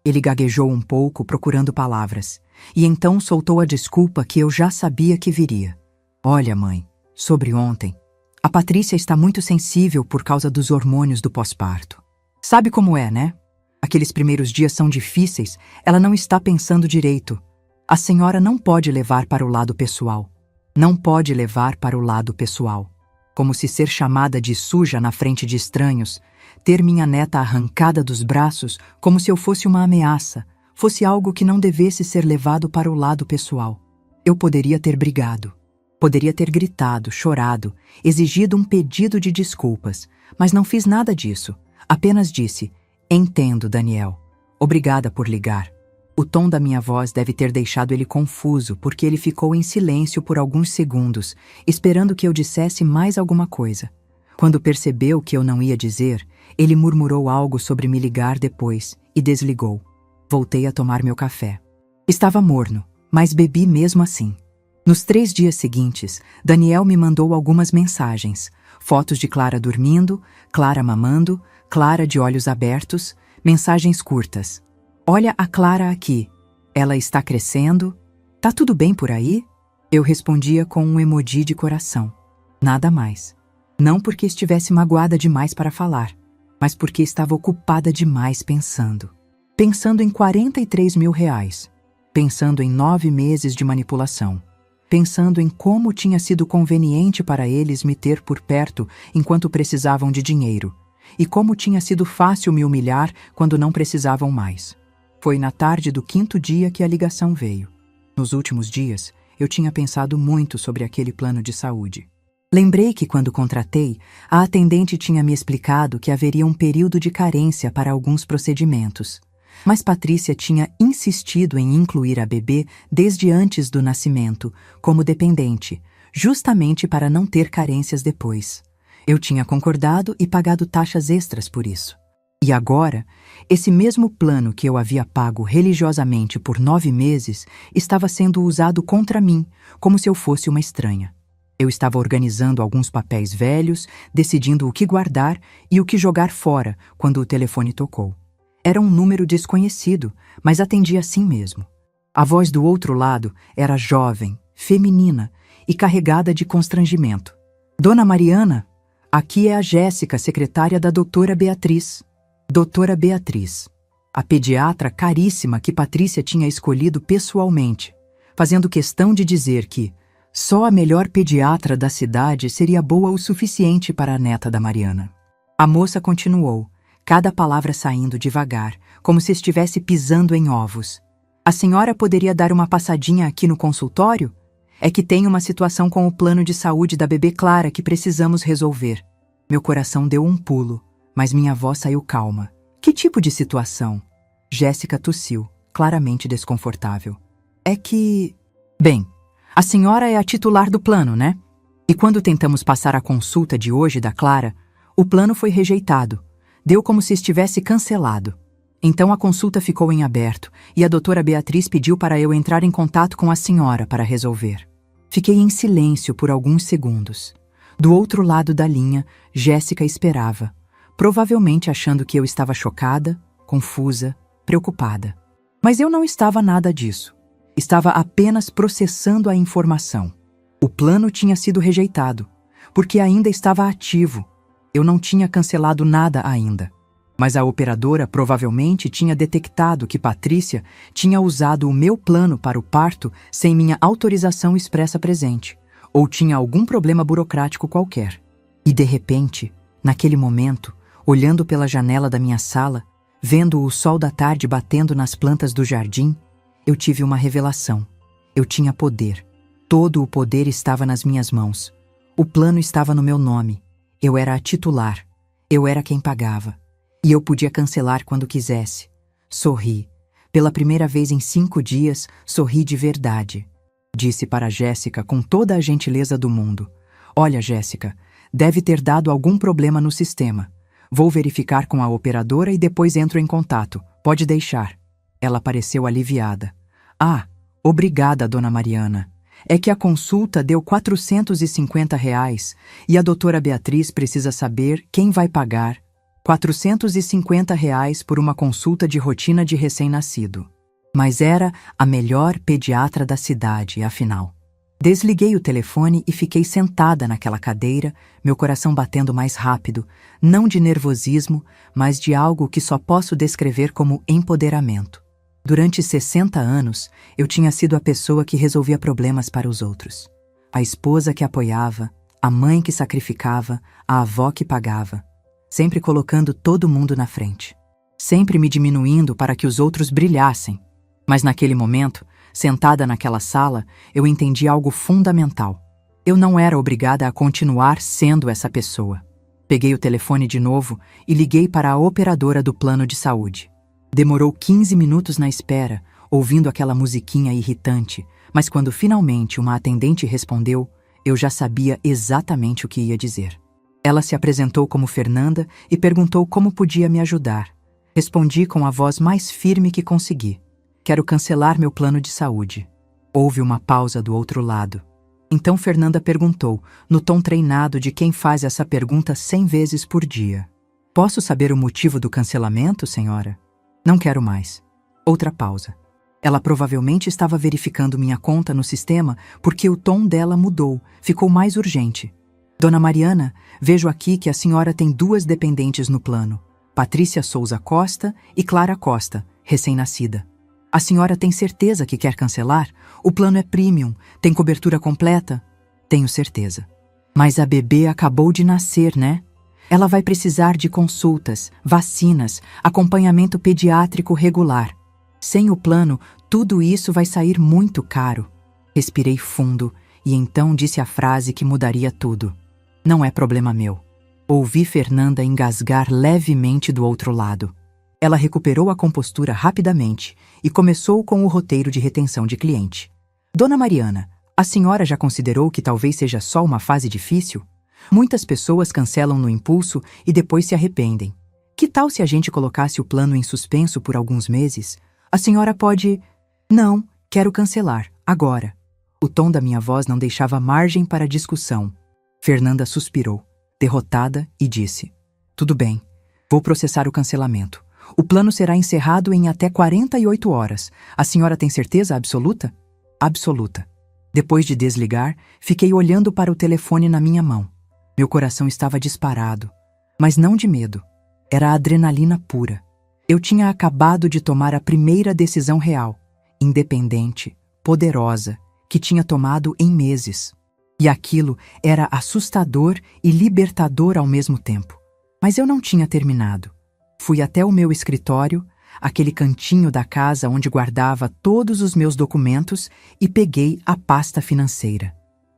Ele gaguejou um pouco procurando palavras, e então soltou a desculpa que eu já sabia que viria. Olha, mãe, sobre ontem, a Patrícia está muito sensível por causa dos hormônios do pós-parto. Sabe como é, né? Aqueles primeiros dias são difíceis, ela não está pensando direito. A senhora não pode levar para o lado pessoal. Não pode levar para o lado pessoal. Como se ser chamada de suja na frente de estranhos, ter minha neta arrancada dos braços como se eu fosse uma ameaça, fosse algo que não devesse ser levado para o lado pessoal. Eu poderia ter brigado. Poderia ter gritado, chorado, exigido um pedido de desculpas, mas não fiz nada disso. Apenas disse, entendo, Daniel. Obrigada por ligar. O tom da minha voz deve ter deixado ele confuso, porque ele ficou em silêncio por alguns segundos, esperando que eu dissesse mais alguma coisa. Quando percebeu que eu não ia dizer, ele murmurou algo sobre me ligar depois e desligou. Voltei a tomar meu café. Estava morno, mas bebi mesmo assim. Nos 3 dias seguintes, Daniel me mandou algumas mensagens. Fotos de Clara dormindo, Clara mamando, Clara de olhos abertos, mensagens curtas. Olha a Clara aqui. Ela está crescendo? Tá tudo bem por aí? Eu respondia com um emoji de coração. Nada mais. Não porque estivesse magoada demais para falar, mas porque estava ocupada demais pensando. Pensando em R$43 mil. Pensando em 9 meses de manipulação. Pensando em como tinha sido conveniente para eles me ter por perto enquanto precisavam de dinheiro. E como tinha sido fácil me humilhar quando não precisavam mais. Foi na tarde do 5º dia que a ligação veio. Nos últimos dias, eu tinha pensado muito sobre aquele plano de saúde. Lembrei que quando contratei, a atendente tinha me explicado que haveria um período de carência para alguns procedimentos. Mas Patrícia tinha insistido em incluir a bebê desde antes do nascimento, como dependente, justamente para não ter carências depois. Eu tinha concordado e pagado taxas extras por isso. E agora, esse mesmo plano que eu havia pago religiosamente por 9 meses estava sendo usado contra mim, como se eu fosse uma estranha. Eu estava organizando alguns papéis velhos, decidindo o que guardar e o que jogar fora quando o telefone tocou. Era um número desconhecido, mas atendi assim mesmo. A voz do outro lado era jovem, feminina e carregada de constrangimento. Dona Mariana, aqui é a Jéssica, secretária da doutora Beatriz. Doutora Beatriz, a pediatra caríssima que Patrícia tinha escolhido pessoalmente, fazendo questão de dizer que só a melhor pediatra da cidade seria boa o suficiente para a neta da Mariana. A moça continuou, cada palavra saindo devagar, como se estivesse pisando em ovos. A senhora poderia dar uma passadinha aqui no consultório? É que tem uma situação com o plano de saúde da bebê Clara que precisamos resolver. Meu coração deu um pulo. Mas minha voz saiu calma. Que tipo de situação? Jéssica tossiu, claramente desconfortável. É que... Bem, a senhora é a titular do plano, né? E quando tentamos passar a consulta de hoje da Clara, o plano foi rejeitado. Deu como se estivesse cancelado. Então a consulta ficou em aberto e a doutora Beatriz pediu para eu entrar em contato com a senhora para resolver. Fiquei em silêncio por alguns segundos. Do outro lado da linha, Jéssica esperava. Provavelmente achando que eu estava chocada, confusa, preocupada. Mas eu não estava nada disso. Estava apenas processando a informação. O plano tinha sido rejeitado, porque ainda estava ativo. Eu não tinha cancelado nada ainda. Mas a operadora provavelmente tinha detectado que Patrícia tinha usado o meu plano para o parto sem minha autorização expressa presente. ou tinha algum problema burocrático qualquer. E de repente, naquele momento, olhando pela janela da minha sala, vendo o sol da tarde batendo nas plantas do jardim, eu tive uma revelação. Eu tinha poder. Todo o poder estava nas minhas mãos. O plano estava no meu nome. Eu era a titular. Eu era quem pagava. E eu podia cancelar quando quisesse. Sorri. Pela primeira vez em 5 dias, sorri de verdade. Disse para Jéssica com toda a gentileza do mundo. Olha, Jéssica, deve ter dado algum problema no sistema. Vou verificar com a operadora e depois entro em contato. Pode deixar. Ela pareceu aliviada. Ah, obrigada, dona Mariana. É que a consulta deu R$ 450 e a doutora Beatriz precisa saber quem vai pagar R$ 450 por uma consulta de rotina de recém-nascido. Mas era a melhor pediatra da cidade, afinal. Desliguei o telefone e fiquei sentada naquela cadeira, meu coração batendo mais rápido, não de nervosismo, mas de algo que só posso descrever como empoderamento. Durante 60 anos, eu tinha sido a pessoa que resolvia problemas para os outros. A esposa que apoiava, a mãe que sacrificava, a avó que pagava. Sempre colocando todo mundo na frente. Sempre me diminuindo para que os outros brilhassem. Mas naquele momento, sentada naquela sala, eu entendi algo fundamental. Eu não era obrigada a continuar sendo essa pessoa. Peguei o telefone de novo e liguei para a operadora do plano de saúde. Demorou 15 minutos na espera, ouvindo aquela musiquinha irritante, mas quando finalmente uma atendente respondeu, eu já sabia exatamente o que ia dizer. Ela se apresentou como Fernanda e perguntou como podia me ajudar. Respondi com a voz mais firme que consegui. Quero cancelar meu plano de saúde. Houve uma pausa do outro lado. Então Fernanda perguntou, no tom treinado de quem faz essa pergunta 100 vezes por dia. Posso saber o motivo do cancelamento, senhora? Não quero mais. Outra pausa. Ela provavelmente estava verificando minha conta no sistema porque o tom dela mudou, ficou mais urgente. Dona Mariana, vejo aqui que a senhora tem 2 dependentes no plano. Patrícia Souza Costa e Clara Costa, recém-nascida. A senhora tem certeza que quer cancelar? O plano é premium, tem cobertura completa? Tenho certeza. Mas a bebê acabou de nascer, né? Ela vai precisar de consultas, vacinas, acompanhamento pediátrico regular. Sem o plano, tudo isso vai sair muito caro. Respirei fundo e então disse a frase que mudaria tudo. Não é problema meu. Ouvi Fernanda engasgar levemente do outro lado. Ela recuperou a compostura rapidamente e começou com o roteiro de retenção de cliente. Dona Mariana, a senhora já considerou que talvez seja só uma fase difícil? Muitas pessoas cancelam no impulso e depois se arrependem. Que tal se a gente colocasse o plano em suspenso por alguns meses? A senhora pode... Não, quero cancelar, agora. O tom da minha voz não deixava margem para discussão. Fernanda suspirou, derrotada, e disse: Tudo bem, vou processar o cancelamento. O plano será encerrado em até 48 horas. A senhora tem certeza absoluta? Absoluta. Depois de desligar, fiquei olhando para o telefone na minha mão. Meu coração estava disparado, mas não de medo. Era adrenalina pura. Eu tinha acabado de tomar a primeira decisão real, independente, poderosa, que tinha tomado em meses. E aquilo era assustador e libertador ao mesmo tempo. Mas eu não tinha terminado. Fui até o meu escritório, aquele cantinho da casa onde guardava todos os meus documentos, e peguei a pasta financeira.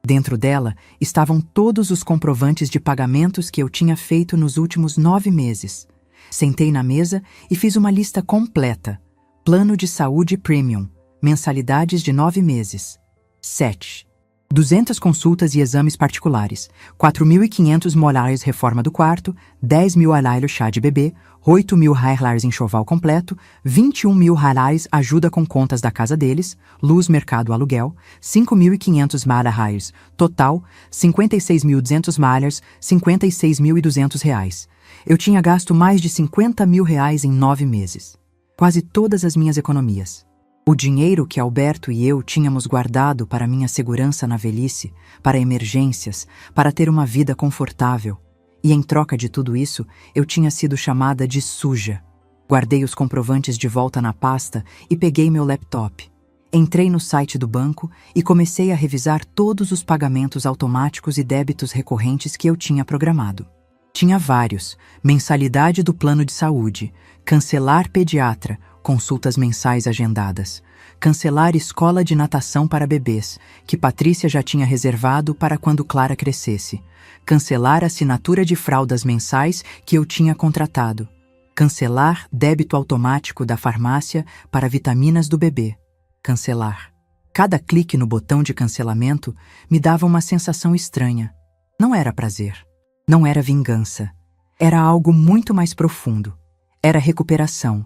Dentro dela estavam todos os comprovantes de pagamentos que eu tinha feito nos últimos 9 meses. Sentei na mesa e fiz uma lista completa. Plano de saúde premium, mensalidades de 9 meses. 7. 200 consultas e exames particulares, 4.500 molares reforma do quarto, 10.000 alailos chá de bebê, 8.000 reais enxoval completo, 21.000 reais ajuda com contas da casa deles, luz, mercado, aluguel, 5.500 reais, total, 56.200 malhas, 56.200 reais. Eu tinha gasto mais de 50.000 reais em 9 meses. Quase todas as minhas economias. O dinheiro que Alberto e eu tínhamos guardado para minha segurança na velhice, para emergências, para ter uma vida confortável. E em troca de tudo isso, eu tinha sido chamada de suja. Guardei os comprovantes de volta na pasta e peguei meu laptop. Entrei no site do banco e comecei a revisar todos os pagamentos automáticos e débitos recorrentes que eu tinha programado. Tinha vários: mensalidade do plano de saúde, cancelar pediatra, consultas mensais agendadas, cancelar escola de natação para bebês, que Patrícia já tinha reservado para quando Clara crescesse, cancelar assinatura de fraldas mensais que eu tinha contratado, cancelar débito automático da farmácia para vitaminas do bebê, cancelar. Cada clique no botão de cancelamento me dava uma sensação estranha. Não era prazer. Não era vingança. Era algo muito mais profundo. Era recuperação.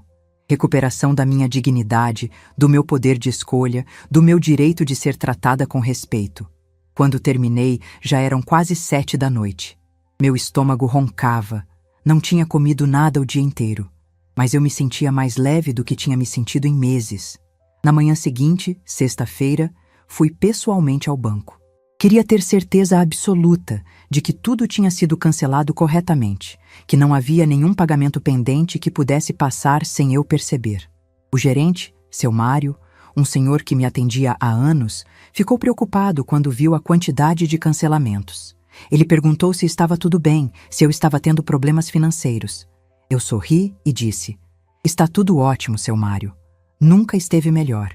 Recuperação da minha dignidade, do meu poder de escolha, do meu direito de ser tratada com respeito. Quando terminei, já eram quase 7 da noite. Meu estômago roncava. Não tinha comido nada o dia inteiro. Mas eu me sentia mais leve do que tinha me sentido em meses. Na manhã seguinte, sexta-feira, fui pessoalmente ao banco. Queria ter certeza absoluta de que tudo tinha sido cancelado corretamente, que não havia nenhum pagamento pendente que pudesse passar sem eu perceber. O gerente, seu Mário, um senhor que me atendia há anos, ficou preocupado quando viu a quantidade de cancelamentos. Ele perguntou se estava tudo bem, se eu estava tendo problemas financeiros. Eu sorri e disse: "Está tudo ótimo, seu Mário. Nunca esteve melhor.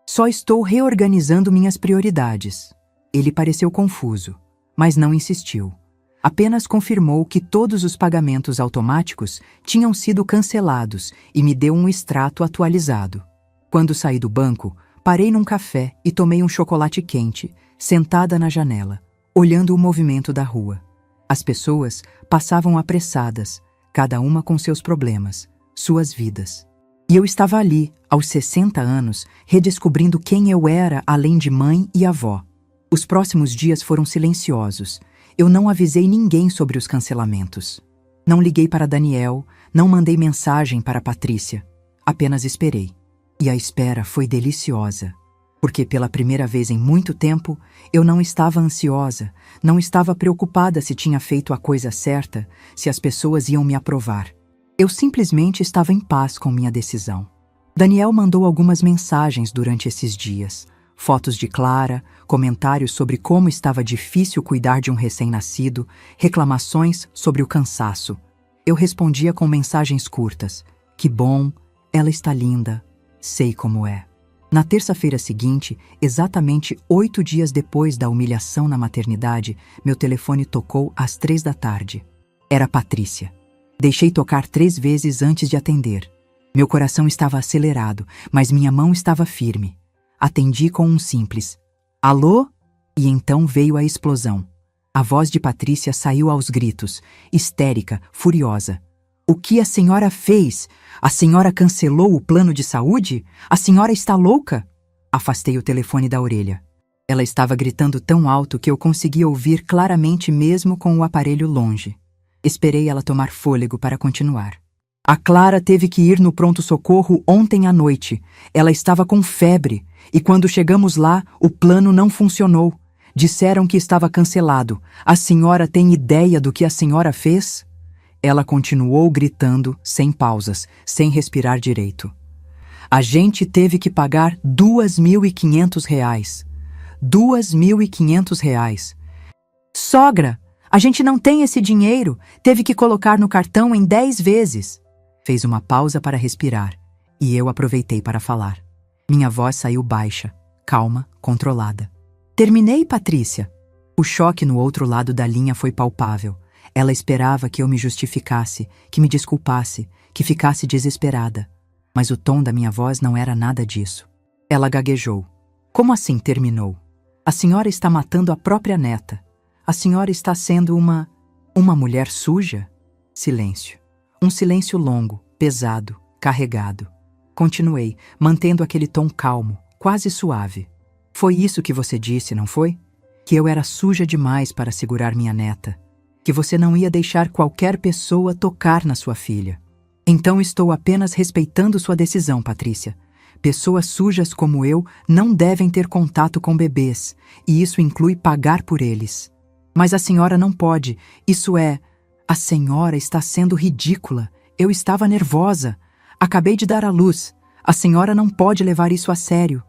Só estou reorganizando minhas prioridades." Ele pareceu confuso, mas não insistiu. Apenas confirmou que todos os pagamentos automáticos tinham sido cancelados e me deu um extrato atualizado. Quando saí do banco, parei num café e tomei um chocolate quente, sentada na janela, olhando o movimento da rua. As pessoas passavam apressadas, cada uma com seus problemas, suas vidas. E eu estava ali, aos 60 anos, redescobrindo quem eu era além de mãe e avó. Os próximos dias foram silenciosos. Eu não avisei ninguém sobre os cancelamentos. Não liguei para Daniel, não mandei mensagem para Patrícia. Apenas esperei. E a espera foi deliciosa. Porque pela primeira vez em muito tempo, eu não estava ansiosa, não estava preocupada se tinha feito a coisa certa, se as pessoas iam me aprovar. Eu simplesmente estava em paz com minha decisão. Daniel mandou algumas mensagens durante esses dias. Fotos de Clara, comentários sobre como estava difícil cuidar de um recém-nascido, reclamações sobre o cansaço. Eu respondia com mensagens curtas. Que bom, ela está linda, sei como é. Na terça-feira seguinte, exatamente 8 dias depois da humilhação na maternidade, meu telefone tocou às 3 da tarde. Era Patrícia. Deixei tocar 3 vezes antes de atender. Meu coração estava acelerado, mas minha mão estava firme. Atendi com um simples "Alô?" E então veio a explosão. A voz de Patrícia saiu aos gritos, histérica, furiosa. "O que a senhora fez? A senhora cancelou o plano de saúde? A senhora está louca?" Afastei o telefone da orelha. Ela estava gritando tão alto que eu conseguia ouvir claramente mesmo com o aparelho longe. Esperei ela tomar fôlego para continuar. "A Clara teve que ir no pronto-socorro ontem à noite. Ela estava com febre. E quando chegamos lá, o plano não funcionou. Disseram que estava cancelado. A senhora tem ideia do que a senhora fez?" Ela continuou gritando, sem pausas, sem respirar direito. "A gente teve que pagar R$ 2.500. R$ 2.500. Sogra, a gente não tem esse dinheiro. Teve que colocar no cartão em 10 vezes. Fez uma pausa para respirar, e eu aproveitei para falar. Minha voz saiu baixa, calma, controlada. "Terminei, Patrícia." O choque no outro lado da linha foi palpável. Ela esperava que eu me justificasse, que me desculpasse, que ficasse desesperada. Mas o tom da minha voz não era nada disso. Ela gaguejou. "Como assim terminou? A senhora está matando a própria neta. A senhora está sendo uma mulher suja?" Silêncio. Um silêncio longo, pesado, carregado. Continuei, mantendo aquele tom calmo, quase suave. "Foi isso que você disse, não foi? Que eu era suja demais para segurar minha neta. Que você não ia deixar qualquer pessoa tocar na sua filha. Então estou apenas respeitando sua decisão, Patrícia. Pessoas sujas como eu não devem ter contato com bebês, e isso inclui pagar por eles. Mas a senhora não pode, isso é... A senhora está sendo ridícula. Eu estava nervosa. Acabei de dar à luz. A senhora não pode levar isso a sério."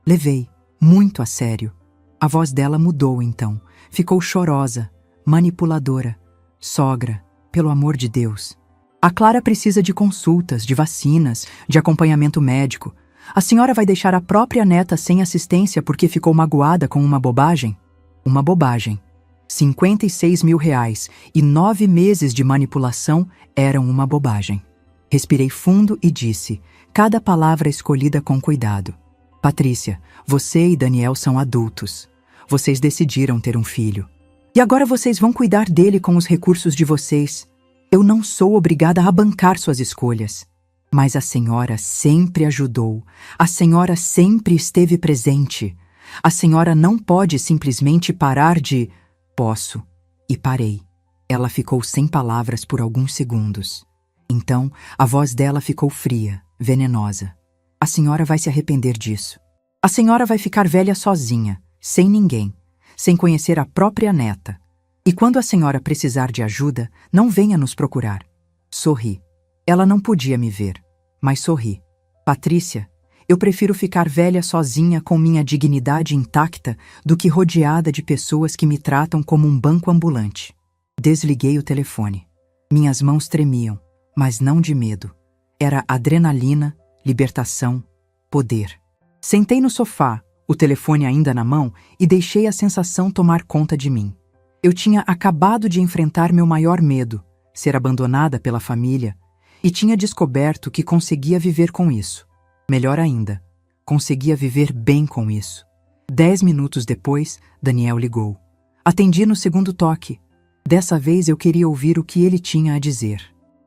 Levei muito a sério. A voz dela mudou então. Ficou chorosa, manipuladora. Sogra, pelo amor de Deus. A Clara precisa de consultas, de vacinas, de acompanhamento médico. A senhora vai deixar a própria neta sem assistência porque ficou magoada com uma bobagem? Uma bobagem. 56 mil reais e 9 meses de manipulação eram uma bobagem. Respirei fundo e disse, cada palavra escolhida com cuidado. Patrícia, você e Daniel são adultos. Vocês decidiram ter um filho. E agora vocês vão cuidar dele com os recursos de vocês. Eu não sou obrigada a bancar suas escolhas. Mas a senhora sempre ajudou. A senhora sempre esteve presente. A senhora não pode simplesmente parar de... Posso. E parei. Ela ficou sem palavras por alguns segundos. Então, a voz dela ficou fria, venenosa. A senhora vai se arrepender disso. A senhora vai ficar velha sozinha, sem ninguém, sem conhecer a própria neta. E quando a senhora precisar de ajuda, não venha nos procurar. Sorri. Ela não podia me ver, mas sorri. Patrícia, eu prefiro ficar velha sozinha com minha dignidade intacta do que rodeada de pessoas que me tratam como um banco ambulante. Desliguei o telefone. Minhas mãos tremiam, mas não de medo. Era adrenalina, libertação, poder. Sentei no sofá, o telefone ainda na mão, e deixei a sensação tomar conta de mim. Eu tinha acabado de enfrentar meu maior medo, ser abandonada pela família, e tinha descoberto que conseguia viver com isso. Melhor ainda, conseguia viver bem com isso. 10 minutos depois, Daniel ligou. Atendi no segundo toque. Dessa vez eu queria ouvir o que ele tinha a dizer.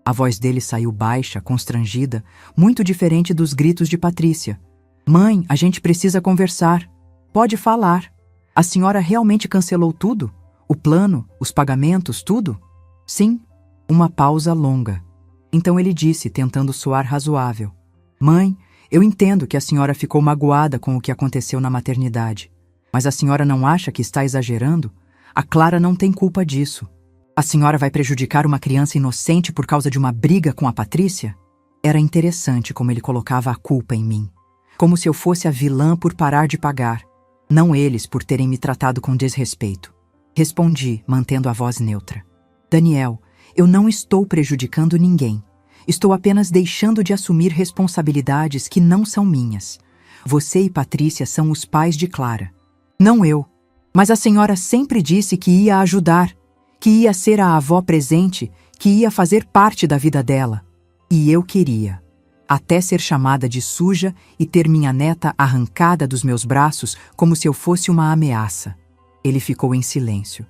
A voz dele saiu baixa, constrangida, muito diferente dos gritos de Patrícia. Mãe, a gente precisa conversar. Pode falar. A senhora realmente cancelou tudo? O plano, os pagamentos, tudo? Sim. Uma pausa longa. Então ele disse, tentando soar razoável. Mãe, eu entendo que a senhora ficou magoada com o que aconteceu na maternidade. Mas a senhora não acha que está exagerando? A Clara não tem culpa disso. A senhora vai prejudicar uma criança inocente por causa de uma briga com a Patrícia? Era interessante como ele colocava a culpa em mim. Como se eu fosse a vilã por parar de pagar. Não eles por terem me tratado com desrespeito. Respondi, mantendo a voz neutra. Daniel, eu não estou prejudicando ninguém. Estou apenas deixando de assumir responsabilidades que não são minhas. Você e Patrícia são os pais de Clara. Não eu. Mas a senhora sempre disse que ia ajudar, que ia ser a avó presente, que ia fazer parte da vida dela. E eu queria. Até ser chamada de suja e ter minha neta arrancada dos meus braços como se eu fosse uma ameaça. Ele ficou em silêncio.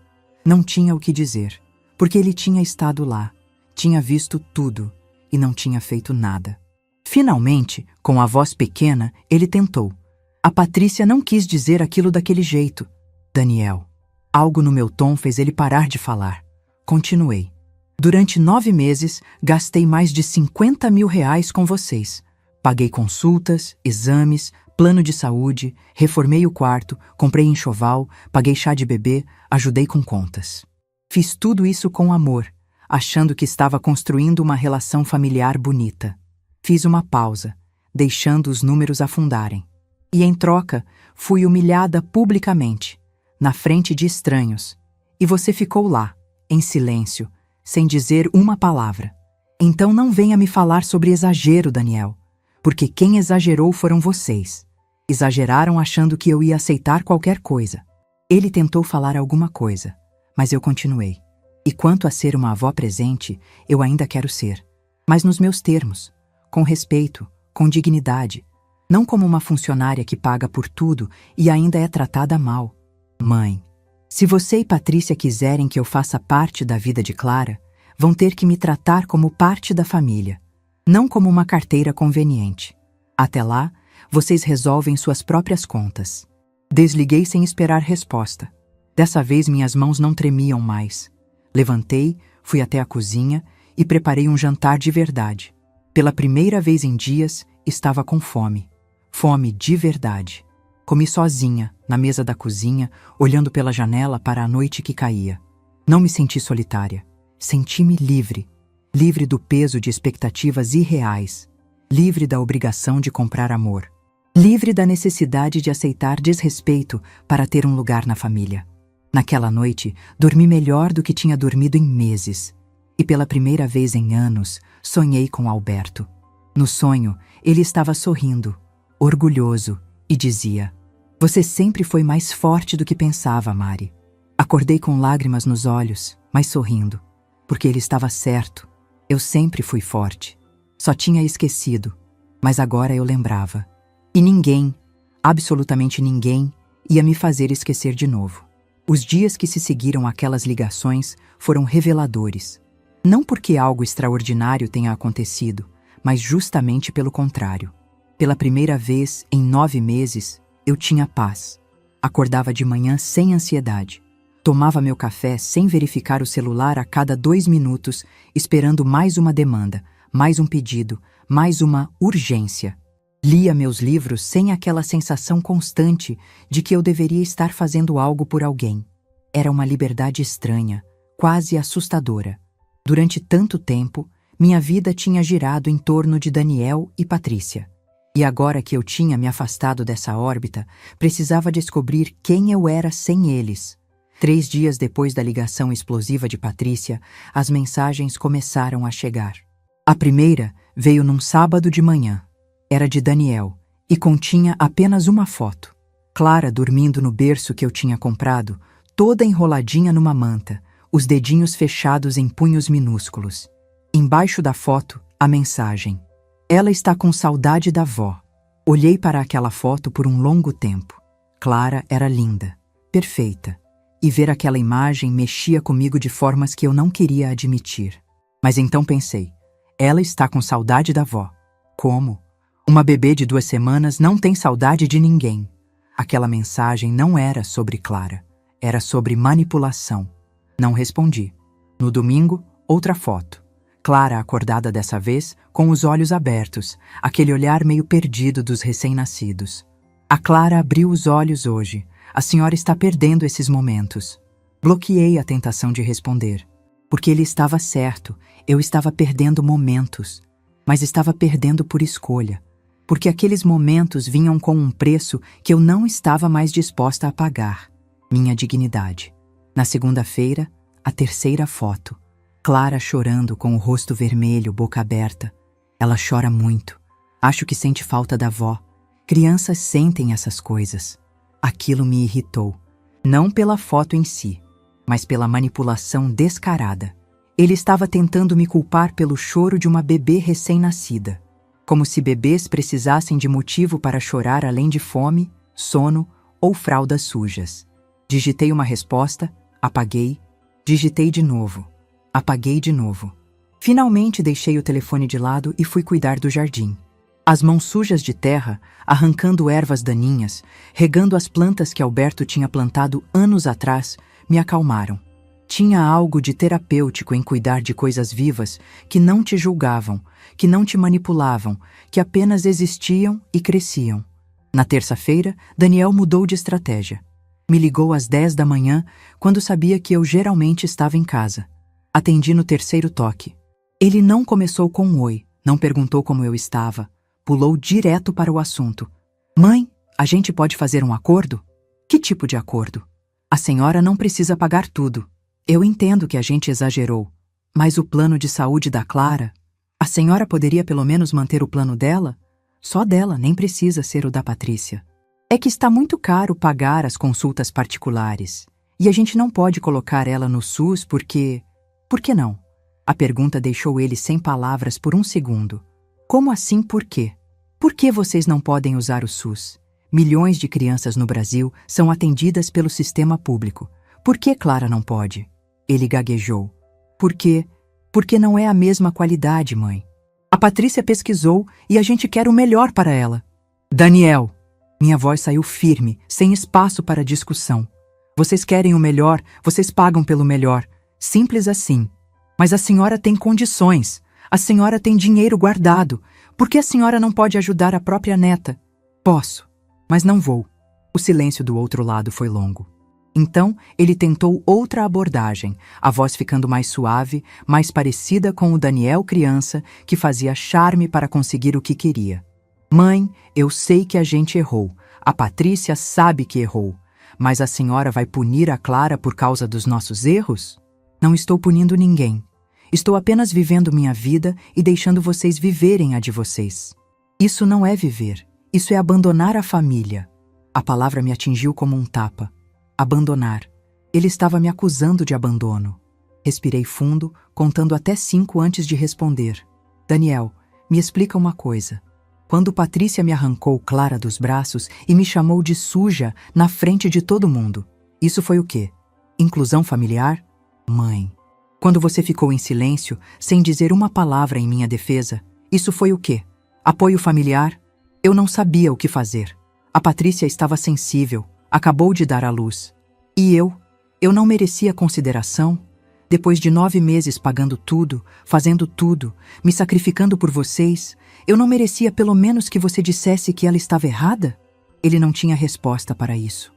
Não tinha o que dizer, porque ele tinha estado lá, tinha visto tudo. E não tinha feito nada. Finalmente, com a voz pequena, ele tentou. A Patrícia não quis dizer aquilo daquele jeito. Daniel. Algo no meu tom fez ele parar de falar. Continuei. Durante 9 meses, gastei mais de 50 mil reais com vocês. Paguei consultas, exames, plano de saúde, reformei o quarto, comprei enxoval, paguei chá de bebê, ajudei com contas. Fiz tudo isso com amor, achando que estava construindo uma relação familiar bonita. Fiz uma pausa, deixando os números afundarem. E em troca, fui humilhada publicamente, na frente de estranhos. E você ficou lá, em silêncio, sem dizer uma palavra. Então não venha me falar sobre exagero, Daniel, porque quem exagerou foram vocês. Exageraram achando que eu ia aceitar qualquer coisa. Ele tentou falar alguma coisa, mas eu continuei. E quanto a ser uma avó presente, eu ainda quero ser. Mas nos meus termos, com respeito, com dignidade. Não como uma funcionária que paga por tudo e ainda é tratada mal. Mãe, se você e Patrícia quiserem que eu faça parte da vida de Clara, vão ter que me tratar como parte da família, não como uma carteira conveniente. Até lá, vocês resolvem suas próprias contas. Desliguei sem esperar resposta. Dessa vez minhas mãos não tremiam mais. Levantei, fui até a cozinha e preparei um jantar de verdade. Pela primeira vez em dias, estava com fome. Fome de verdade. Comi sozinha, na mesa da cozinha, olhando pela janela para a noite que caía. Não me senti solitária. Senti-me livre. Livre do peso de expectativas irreais. Livre da obrigação de comprar amor. livre da necessidade de aceitar desrespeito para ter um lugar na família. Naquela noite, dormi melhor do que tinha dormido em meses. E pela primeira vez em anos, sonhei com Alberto. No sonho, ele estava sorrindo, orgulhoso, e dizia: "Você sempre foi mais forte do que pensava, Mari." Acordei com lágrimas nos olhos, mas sorrindo, porque ele estava certo. Eu sempre fui forte. Só tinha esquecido, mas agora eu lembrava. E ninguém, absolutamente ninguém, ia me fazer esquecer de novo. Os dias que se seguiram àquelas ligações foram reveladores. Não porque algo extraordinário tenha acontecido, mas justamente pelo contrário. Pela primeira vez em 9 meses, eu tinha paz. Acordava de manhã sem ansiedade. Tomava meu café sem verificar o celular a cada 2 minutos, esperando mais uma demanda, mais um pedido, mais uma urgência. Lia meus livros sem aquela sensação constante de que eu deveria estar fazendo algo por alguém. Era uma liberdade estranha, quase assustadora. Durante tanto tempo, minha vida tinha girado em torno de Daniel e Patrícia. E agora que eu tinha me afastado dessa órbita, precisava descobrir quem eu era sem eles. 3 dias depois da ligação explosiva de Patrícia, as mensagens começaram a chegar. A primeira veio num sábado de manhã. Era de Daniel e continha apenas uma foto. Clara dormindo no berço que eu tinha comprado, toda enroladinha numa manta, os dedinhos fechados em punhos minúsculos. Embaixo da foto, a mensagem: "Ela está com saudade da vó." Olhei para aquela foto por um longo tempo. Clara era linda, perfeita, e ver aquela imagem mexia comigo de formas que eu não queria admitir. Mas então pensei: ela está com saudade da vó. Como? Uma bebê de 2 semanas não tem saudade de ninguém. Aquela mensagem não era sobre Clara, era sobre manipulação. Não respondi. No domingo, outra foto. Clara acordada dessa vez, com os olhos abertos, aquele olhar meio perdido dos recém-nascidos. "A Clara abriu os olhos hoje. A senhora está perdendo esses momentos." Bloqueei a tentação de responder. Porque ele estava certo, eu estava perdendo momentos. Mas estava perdendo por escolha. Porque aqueles momentos vinham com um preço que eu não estava mais disposta a pagar. Minha dignidade. Na segunda-feira, a 3ª foto. Clara chorando com o rosto vermelho, boca aberta. Ela chora muito. Acho que sente falta da avó. Crianças sentem essas coisas. Aquilo me irritou. Não pela foto em si, mas pela manipulação descarada. Ele estava tentando me culpar pelo choro de uma bebê recém-nascida. Como se bebês precisassem de motivo para chorar além de fome, sono ou fraldas sujas. Digitei uma resposta, apaguei, digitei de novo, apaguei de novo. Finalmente deixei o telefone de lado e fui cuidar do jardim. As mãos sujas de terra, arrancando ervas daninhas, regando as plantas que Alberto tinha plantado anos atrás, me acalmaram. Tinha algo de terapêutico em cuidar de coisas vivas que não te julgavam, que não te manipulavam, que apenas existiam e cresciam. Na terça-feira, Daniel mudou de estratégia. Me ligou às 10 da manhã, quando sabia que eu geralmente estava em casa. Atendi no 3º toque. Ele não começou com um oi, não perguntou como eu estava. Pulou direto para o assunto. "Mãe, a gente pode fazer um acordo?" "Que tipo de acordo?" "A senhora não precisa pagar tudo. Eu entendo que a gente exagerou, mas o plano de saúde da Clara, a senhora poderia pelo menos manter o plano dela? Só dela, nem precisa ser o da Patrícia. É que está muito caro pagar as consultas particulares, e a gente não pode colocar ela no SUS porque... Por que não?" A pergunta deixou ele sem palavras por um segundo. "Como assim por quê? Por que vocês não podem usar o SUS? Milhões de crianças no Brasil são atendidas pelo sistema público. Por que Clara não pode?" Ele gaguejou. "Por quê? Porque não é a mesma qualidade, mãe. A Patrícia pesquisou e a gente quer o melhor para ela." "Daniel!" Minha voz saiu firme, sem espaço para discussão. "Vocês querem o melhor, vocês pagam pelo melhor. Simples assim. Mas a senhora tem condições. A senhora tem dinheiro guardado. Por que a senhora não pode ajudar a própria neta?" "Posso, mas não vou." O silêncio do outro lado foi longo. Então, ele tentou outra abordagem, a voz ficando mais suave, mais parecida com o Daniel criança, que fazia charme para conseguir o que queria. Mãe, eu sei que a gente errou. A Patrícia sabe que errou. Mas a senhora vai punir a Clara por causa dos nossos erros? Não estou punindo ninguém. Estou apenas vivendo minha vida e deixando vocês viverem a de vocês. Isso não é viver. Isso é abandonar a família. A palavra me atingiu como um tapa. Abandonar. Ele estava me acusando de abandono. Respirei fundo, contando até 5 antes de responder. Daniel, me explica uma coisa. Quando Patrícia me arrancou Clara dos braços e me chamou de suja na frente de todo mundo, isso foi o quê? Inclusão familiar? Mãe. Quando você ficou em silêncio, sem dizer uma palavra em minha defesa, isso foi o quê? Apoio familiar? Eu não sabia o que fazer. A Patrícia estava sensível, acabou de dar à luz. E eu não merecia consideração? Depois de 9 meses pagando tudo, fazendo tudo, me sacrificando por vocês, eu não merecia pelo menos que você dissesse que ela estava errada? Ele não tinha resposta para isso.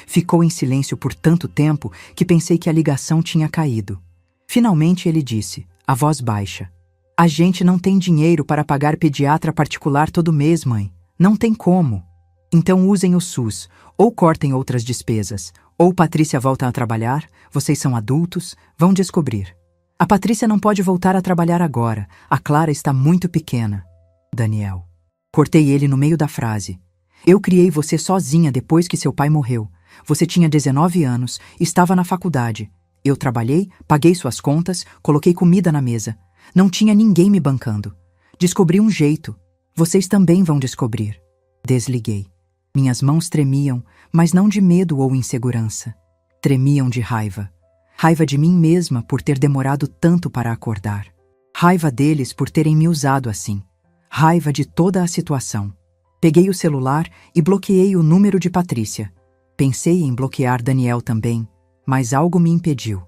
Ficou em silêncio por tanto tempo que pensei que a ligação tinha caído. Finalmente ele disse, a voz baixa. A gente não tem dinheiro para pagar pediatra particular todo mês, mãe. Não tem como. Então usem o SUS, ou cortem outras despesas, ou Patrícia volta a trabalhar, vocês são adultos, vão descobrir. A Patrícia não pode voltar a trabalhar agora, a Clara está muito pequena. Daniel. Cortei ele no meio da frase. Eu criei você sozinha depois que seu pai morreu. Você tinha 19 anos, estava na faculdade. Eu trabalhei, paguei suas contas, coloquei comida na mesa. Não tinha ninguém me bancando. Descobri um jeito. Vocês também vão descobrir. Desliguei. Minhas mãos tremiam, mas não de medo ou insegurança. Tremiam de raiva. Raiva de mim mesma por ter demorado tanto para acordar. Raiva deles por terem me usado assim. Raiva de toda a situação. Peguei o celular e bloqueei o número de Patrícia. Pensei em bloquear Daniel também, mas algo me impediu.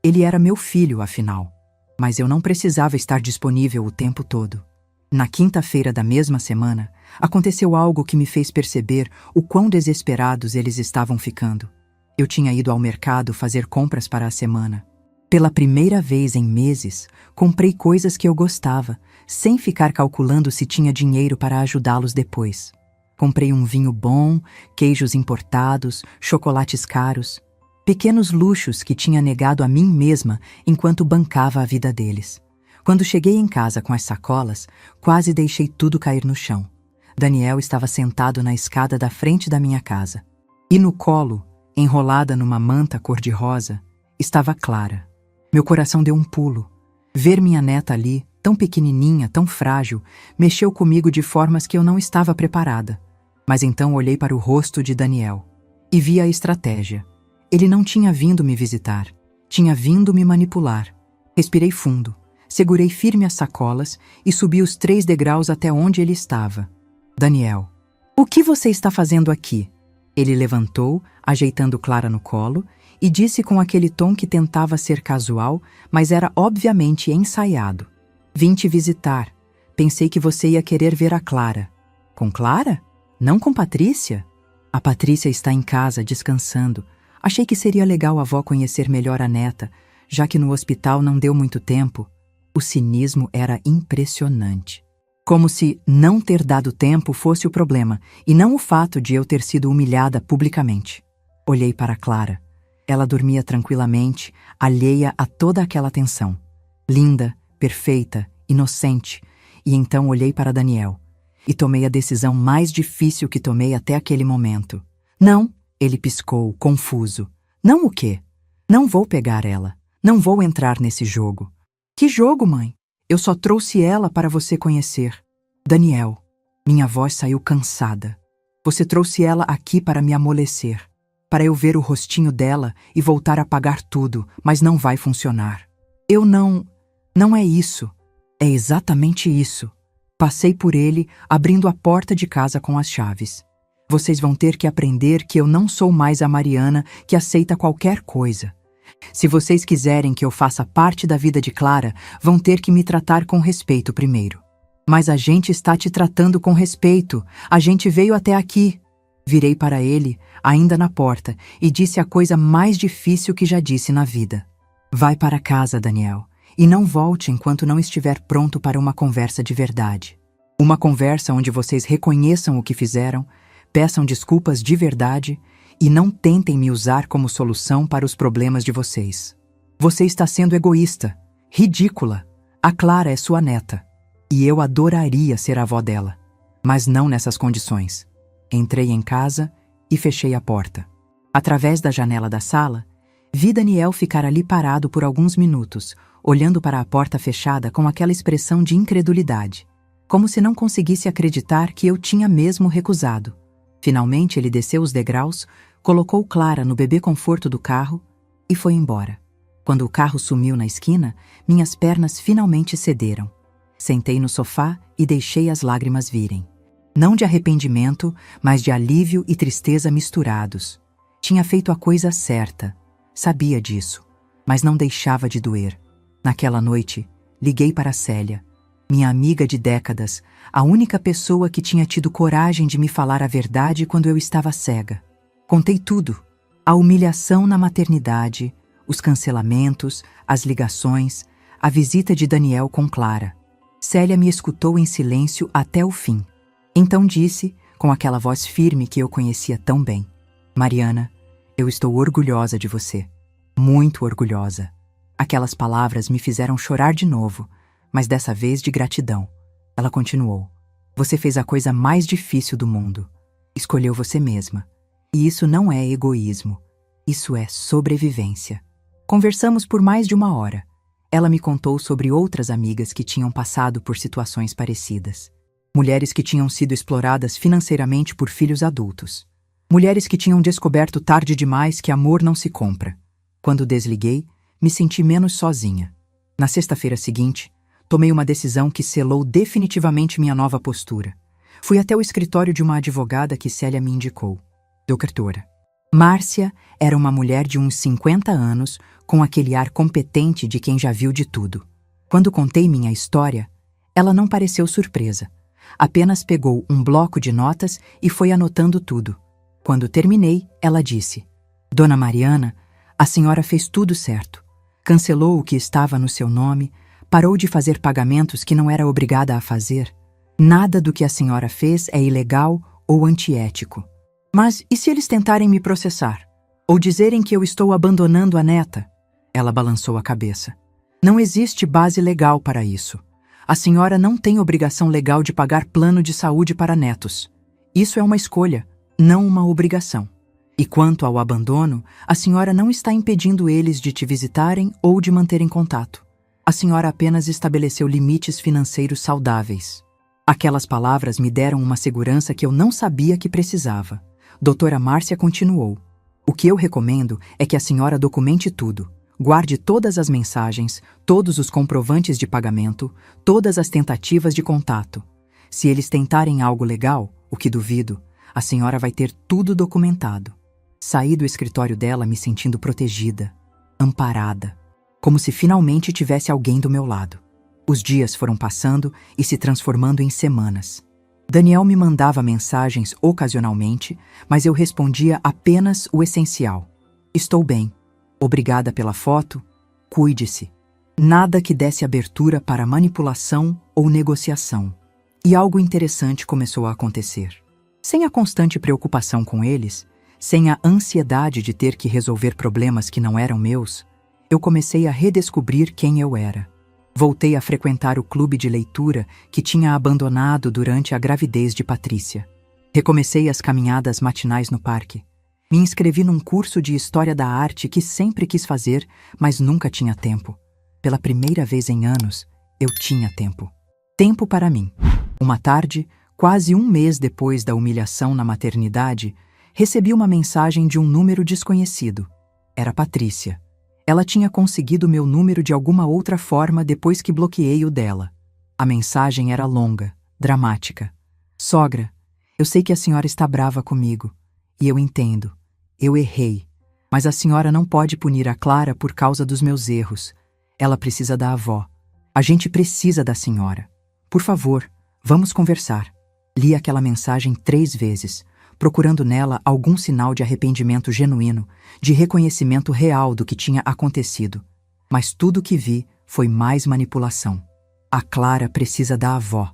Ele era meu filho, afinal. Mas eu não precisava estar disponível o tempo todo. Na quinta-feira da mesma semana, aconteceu algo que me fez perceber o quão desesperados eles estavam ficando. Eu tinha ido ao mercado fazer compras para a semana. Pela primeira vez em meses, comprei coisas que eu gostava, sem ficar calculando se tinha dinheiro para ajudá-los depois. Comprei um vinho bom, queijos importados, chocolates caros, pequenos luxos que tinha negado a mim mesma enquanto bancava a vida deles. Quando cheguei em casa com as sacolas, quase deixei tudo cair no chão. Daniel estava sentado na escada da frente da minha casa. E no colo, enrolada numa manta cor-de-rosa, estava Clara. Meu coração deu um pulo. Ver minha neta ali, tão pequenininha, tão frágil, mexeu comigo de formas que eu não estava preparada. Mas então olhei para o rosto de Daniel e vi a estratégia. Ele não tinha vindo me visitar, tinha vindo me manipular. Respirei fundo. Segurei firme as sacolas e subi os 3 degraus até onde ele estava. Daniel, o que você está fazendo aqui? Ele levantou, ajeitando Clara no colo, e disse com aquele tom que tentava ser casual, mas era obviamente ensaiado. Vim te visitar. Pensei que você ia querer ver a Clara. Com Clara? Não com Patrícia? A Patrícia está em casa, descansando. Achei que seria legal a avó conhecer melhor a neta, já que no hospital não deu muito tempo. O cinismo era impressionante. Como se não ter dado tempo fosse o problema, e não o fato de eu ter sido humilhada publicamente. Olhei para Clara. Ela dormia tranquilamente, alheia a toda aquela tensão. Linda, perfeita, inocente. E então olhei para Daniel. E tomei a decisão mais difícil que tomei até aquele momento. Não, ele piscou, confuso. Não o quê? Não vou pegar ela. Não vou entrar nesse jogo. Que jogo, mãe? Eu só trouxe ela para você conhecer. Daniel, minha voz saiu cansada. Você trouxe ela aqui para me amolecer, para eu ver o rostinho dela e voltar a pagar tudo, mas não vai funcionar. Eu não é isso. É exatamente isso. Passei por ele, abrindo a porta de casa com as chaves. Vocês vão ter que aprender que eu não sou mais a Mariana que aceita qualquer coisa. Se vocês quiserem que eu faça parte da vida de Clara, vão ter que me tratar com respeito primeiro. Mas a gente está te tratando com respeito. A gente veio até aqui. Virei para ele, ainda na porta, e disse a coisa mais difícil que já disse na vida. Vai para casa, Daniel, e não volte enquanto não estiver pronto para uma conversa de verdade. Uma conversa onde vocês reconheçam o que fizeram, peçam desculpas de verdade e não tentem me usar como solução para os problemas de vocês. Você está sendo egoísta, ridícula. A Clara é sua neta, e eu adoraria ser a avó dela, mas não nessas condições. Entrei em casa e fechei a porta. Através da janela da sala, vi Daniel ficar ali parado por alguns minutos, olhando para a porta fechada com aquela expressão de incredulidade, como se não conseguisse acreditar que eu tinha mesmo recusado. Finalmente ele desceu os degraus, colocou Clara no bebê conforto do carro e foi embora. Quando o carro sumiu na esquina, minhas pernas finalmente cederam. Sentei no sofá e deixei as lágrimas virem. Não de arrependimento, mas de alívio e tristeza misturados. Tinha feito a coisa certa. Sabia disso, mas não deixava de doer. Naquela noite, liguei para Célia, minha amiga de décadas, a única pessoa que tinha tido coragem de me falar a verdade quando eu estava cega. Contei tudo: a humilhação na maternidade, os cancelamentos, as ligações, a visita de Daniel com Clara. Célia me escutou em silêncio até o fim. Então disse, com aquela voz firme que eu conhecia tão bem: Mariana, eu estou orgulhosa de você. Muito orgulhosa. Aquelas palavras me fizeram chorar de novo, mas dessa vez de gratidão. Ela continuou: você fez a coisa mais difícil do mundo. Escolheu você mesma. E isso não é egoísmo. Isso é sobrevivência. Conversamos por mais de 1 hora. Ela me contou sobre outras amigas que tinham passado por situações parecidas. Mulheres que tinham sido exploradas financeiramente por filhos adultos. Mulheres que tinham descoberto tarde demais que amor não se compra. Quando desliguei, me senti menos sozinha. Na sexta-feira seguinte, tomei uma decisão que selou definitivamente minha nova postura. Fui até o escritório de uma advogada que Célia me indicou. Doutora. Márcia era uma mulher de uns 50 anos, com aquele ar competente de quem já viu de tudo. Quando contei minha história, ela não pareceu surpresa. Apenas pegou um bloco de notas e foi anotando tudo. Quando terminei, ela disse: Dona Mariana, a senhora fez tudo certo. Cancelou o que estava no seu nome, parou de fazer pagamentos que não era obrigada a fazer. Nada do que a senhora fez é ilegal ou antiético. Mas e se eles tentarem me processar? Ou dizerem que eu estou abandonando a neta? Ela balançou a cabeça. Não existe base legal para isso. A senhora não tem obrigação legal de pagar plano de saúde para netos. Isso é uma escolha, não uma obrigação. E quanto ao abandono, a senhora não está impedindo eles de te visitarem ou de manterem contato. A senhora apenas estabeleceu limites financeiros saudáveis. Aquelas palavras me deram uma segurança que eu não sabia que precisava. Doutora Márcia continuou: o que eu recomendo é que a senhora documente tudo. Guarde todas as mensagens, todos os comprovantes de pagamento, todas as tentativas de contato. Se eles tentarem algo legal, o que duvido, a senhora vai ter tudo documentado. Saí do escritório dela me sentindo protegida, amparada, como se finalmente tivesse alguém do meu lado. Os dias foram passando e se transformando em semanas. Daniel me mandava mensagens ocasionalmente, mas eu respondia apenas o essencial. Estou bem. Obrigada pela foto. Cuide-se. Nada que desse abertura para manipulação ou negociação. E algo interessante começou a acontecer. Sem a constante preocupação com eles, sem a ansiedade de ter que resolver problemas que não eram meus, eu comecei a redescobrir quem eu era. Voltei a frequentar o clube de leitura que tinha abandonado durante a gravidez de Patrícia. Recomecei as caminhadas matinais no parque. Me inscrevi num curso de História da Arte que sempre quis fazer, mas nunca tinha tempo. Pela primeira vez em anos, eu tinha tempo. Tempo para mim. Uma tarde, quase 1 mês depois da humilhação na maternidade, recebi uma mensagem de um número desconhecido. Era Patrícia. Ela tinha conseguido meu número de alguma outra forma depois que bloqueei o dela. A mensagem era longa, dramática. Sogra, eu sei que a senhora está brava comigo. E eu entendo. Eu errei. Mas a senhora não pode punir a Clara por causa dos meus erros. Ela precisa da avó. A gente precisa da senhora. Por favor, vamos conversar. Li aquela mensagem 3 vezes, procurando nela algum sinal de arrependimento genuíno, de reconhecimento real do que tinha acontecido. Mas tudo o que vi foi mais manipulação. A Clara precisa da avó.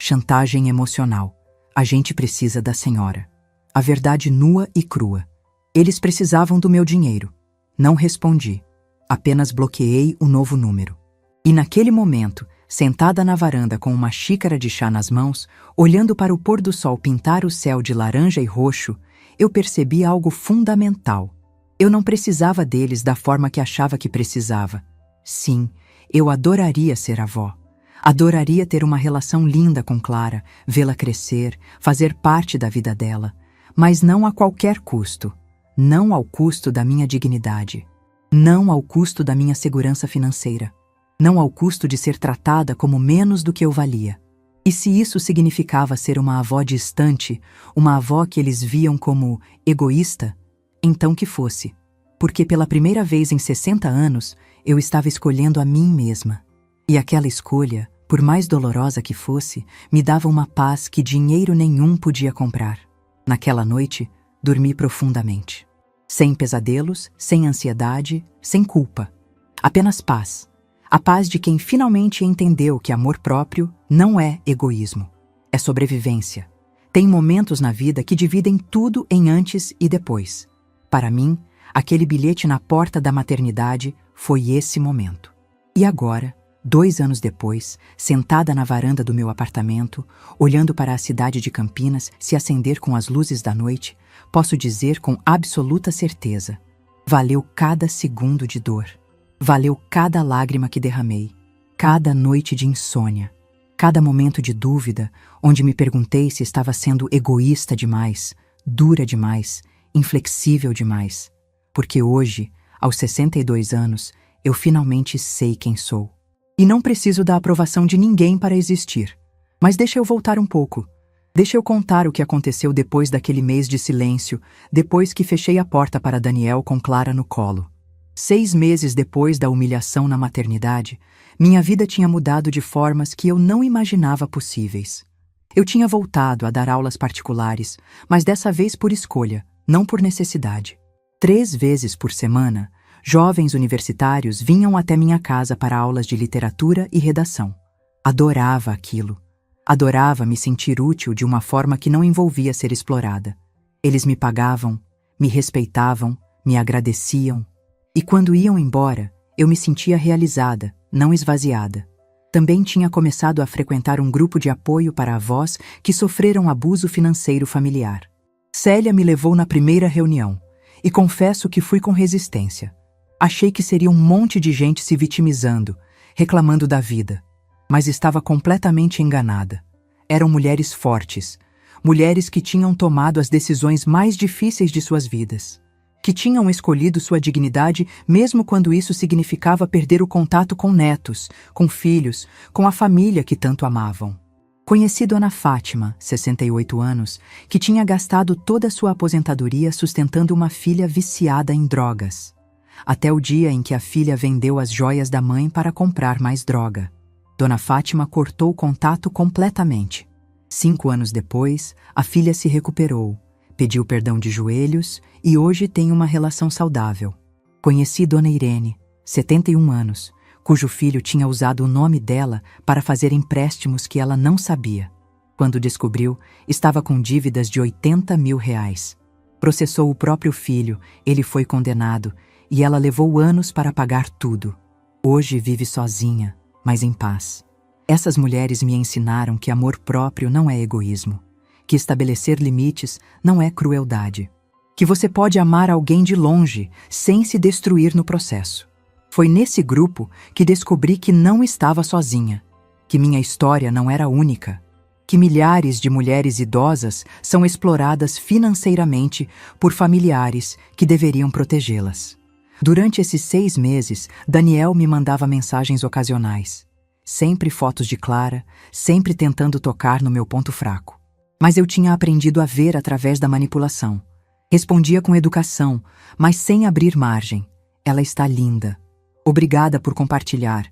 Chantagem emocional. A gente precisa da senhora. A verdade nua e crua. Eles precisavam do meu dinheiro. Não respondi. Apenas bloqueei o novo número. E naquele momento, sentada na varanda com uma xícara de chá nas mãos, olhando para o pôr do sol pintar o céu de laranja e roxo, eu percebi algo fundamental. Eu não precisava deles da forma que achava que precisava. Sim, eu adoraria ser avó. Adoraria ter uma relação linda com Clara, vê-la crescer, fazer parte da vida dela, mas não a qualquer custo. Não ao custo da minha dignidade. Não ao custo da minha segurança financeira. Não ao custo de ser tratada como menos do que eu valia. E se isso significava ser uma avó distante, uma avó que eles viam como egoísta, então que fosse. Porque pela primeira vez em 60 anos, eu estava escolhendo a mim mesma. E aquela escolha, por mais dolorosa que fosse, me dava uma paz que dinheiro nenhum podia comprar. Naquela noite, dormi profundamente. Sem pesadelos, sem ansiedade, sem culpa. Apenas paz. A paz de quem finalmente entendeu que amor próprio não é egoísmo. É sobrevivência. Tem momentos na vida que dividem tudo em antes e depois. Para mim, aquele bilhete na porta da maternidade foi esse momento. E agora, 2 anos depois, sentada na varanda do meu apartamento, olhando para a cidade de Campinas se acender com as luzes da noite, posso dizer com absoluta certeza: valeu cada segundo de dor. Valeu cada lágrima que derramei, cada noite de insônia, cada momento de dúvida, onde me perguntei se estava sendo egoísta demais, dura demais, inflexível demais. Porque hoje, aos 62 anos, eu finalmente sei quem sou. E não preciso da aprovação de ninguém para existir. Mas deixa eu voltar um pouco. Deixa eu contar o que aconteceu depois daquele mês de silêncio, depois que fechei a porta para Daniel com Clara no colo. 6 meses depois da humilhação na maternidade, minha vida tinha mudado de formas que eu não imaginava possíveis. Eu tinha voltado a dar aulas particulares, mas dessa vez por escolha, não por necessidade. 3 vezes por semana, jovens universitários vinham até minha casa para aulas de literatura e redação. Adorava aquilo. Adorava me sentir útil de uma forma que não envolvia ser explorada. Eles me pagavam, me respeitavam, me agradeciam. E quando iam embora, eu me sentia realizada, não esvaziada. Também tinha começado a frequentar um grupo de apoio para avós que sofreram abuso financeiro familiar. Célia me levou na primeira reunião, e confesso que fui com resistência. Achei que seria um monte de gente se vitimizando, reclamando da vida. Mas estava completamente enganada. Eram mulheres fortes, mulheres que tinham tomado as decisões mais difíceis de suas vidas. Que tinham escolhido sua dignidade mesmo quando isso significava perder o contato com netos, com filhos, com a família que tanto amavam. Conheci Dona Fátima, 68 anos, que tinha gastado toda a sua aposentadoria sustentando uma filha viciada em drogas. Até o dia em que a filha vendeu as joias da mãe para comprar mais droga. Dona Fátima cortou o contato completamente. 5 anos depois, a filha se recuperou. Pediu perdão de joelhos e hoje tem uma relação saudável. Conheci Dona Irene, 71 anos, cujo filho tinha usado o nome dela para fazer empréstimos que ela não sabia. Quando descobriu, estava com dívidas de R$80 mil. Processou o próprio filho, ele foi condenado e ela levou anos para pagar tudo. Hoje vive sozinha, mas em paz. Essas mulheres me ensinaram que amor próprio não é egoísmo. Que estabelecer limites não é crueldade. Que você pode amar alguém de longe, sem se destruir no processo. Foi nesse grupo que descobri que não estava sozinha, que minha história não era única, que milhares de mulheres idosas são exploradas financeiramente por familiares que deveriam protegê-las. Durante esses 6 meses, Daniel me mandava mensagens ocasionais. Sempre fotos de Clara, sempre tentando tocar no meu ponto fraco. Mas eu tinha aprendido a ver através da manipulação. Respondia com educação, mas sem abrir margem. Ela está linda. Obrigada por compartilhar.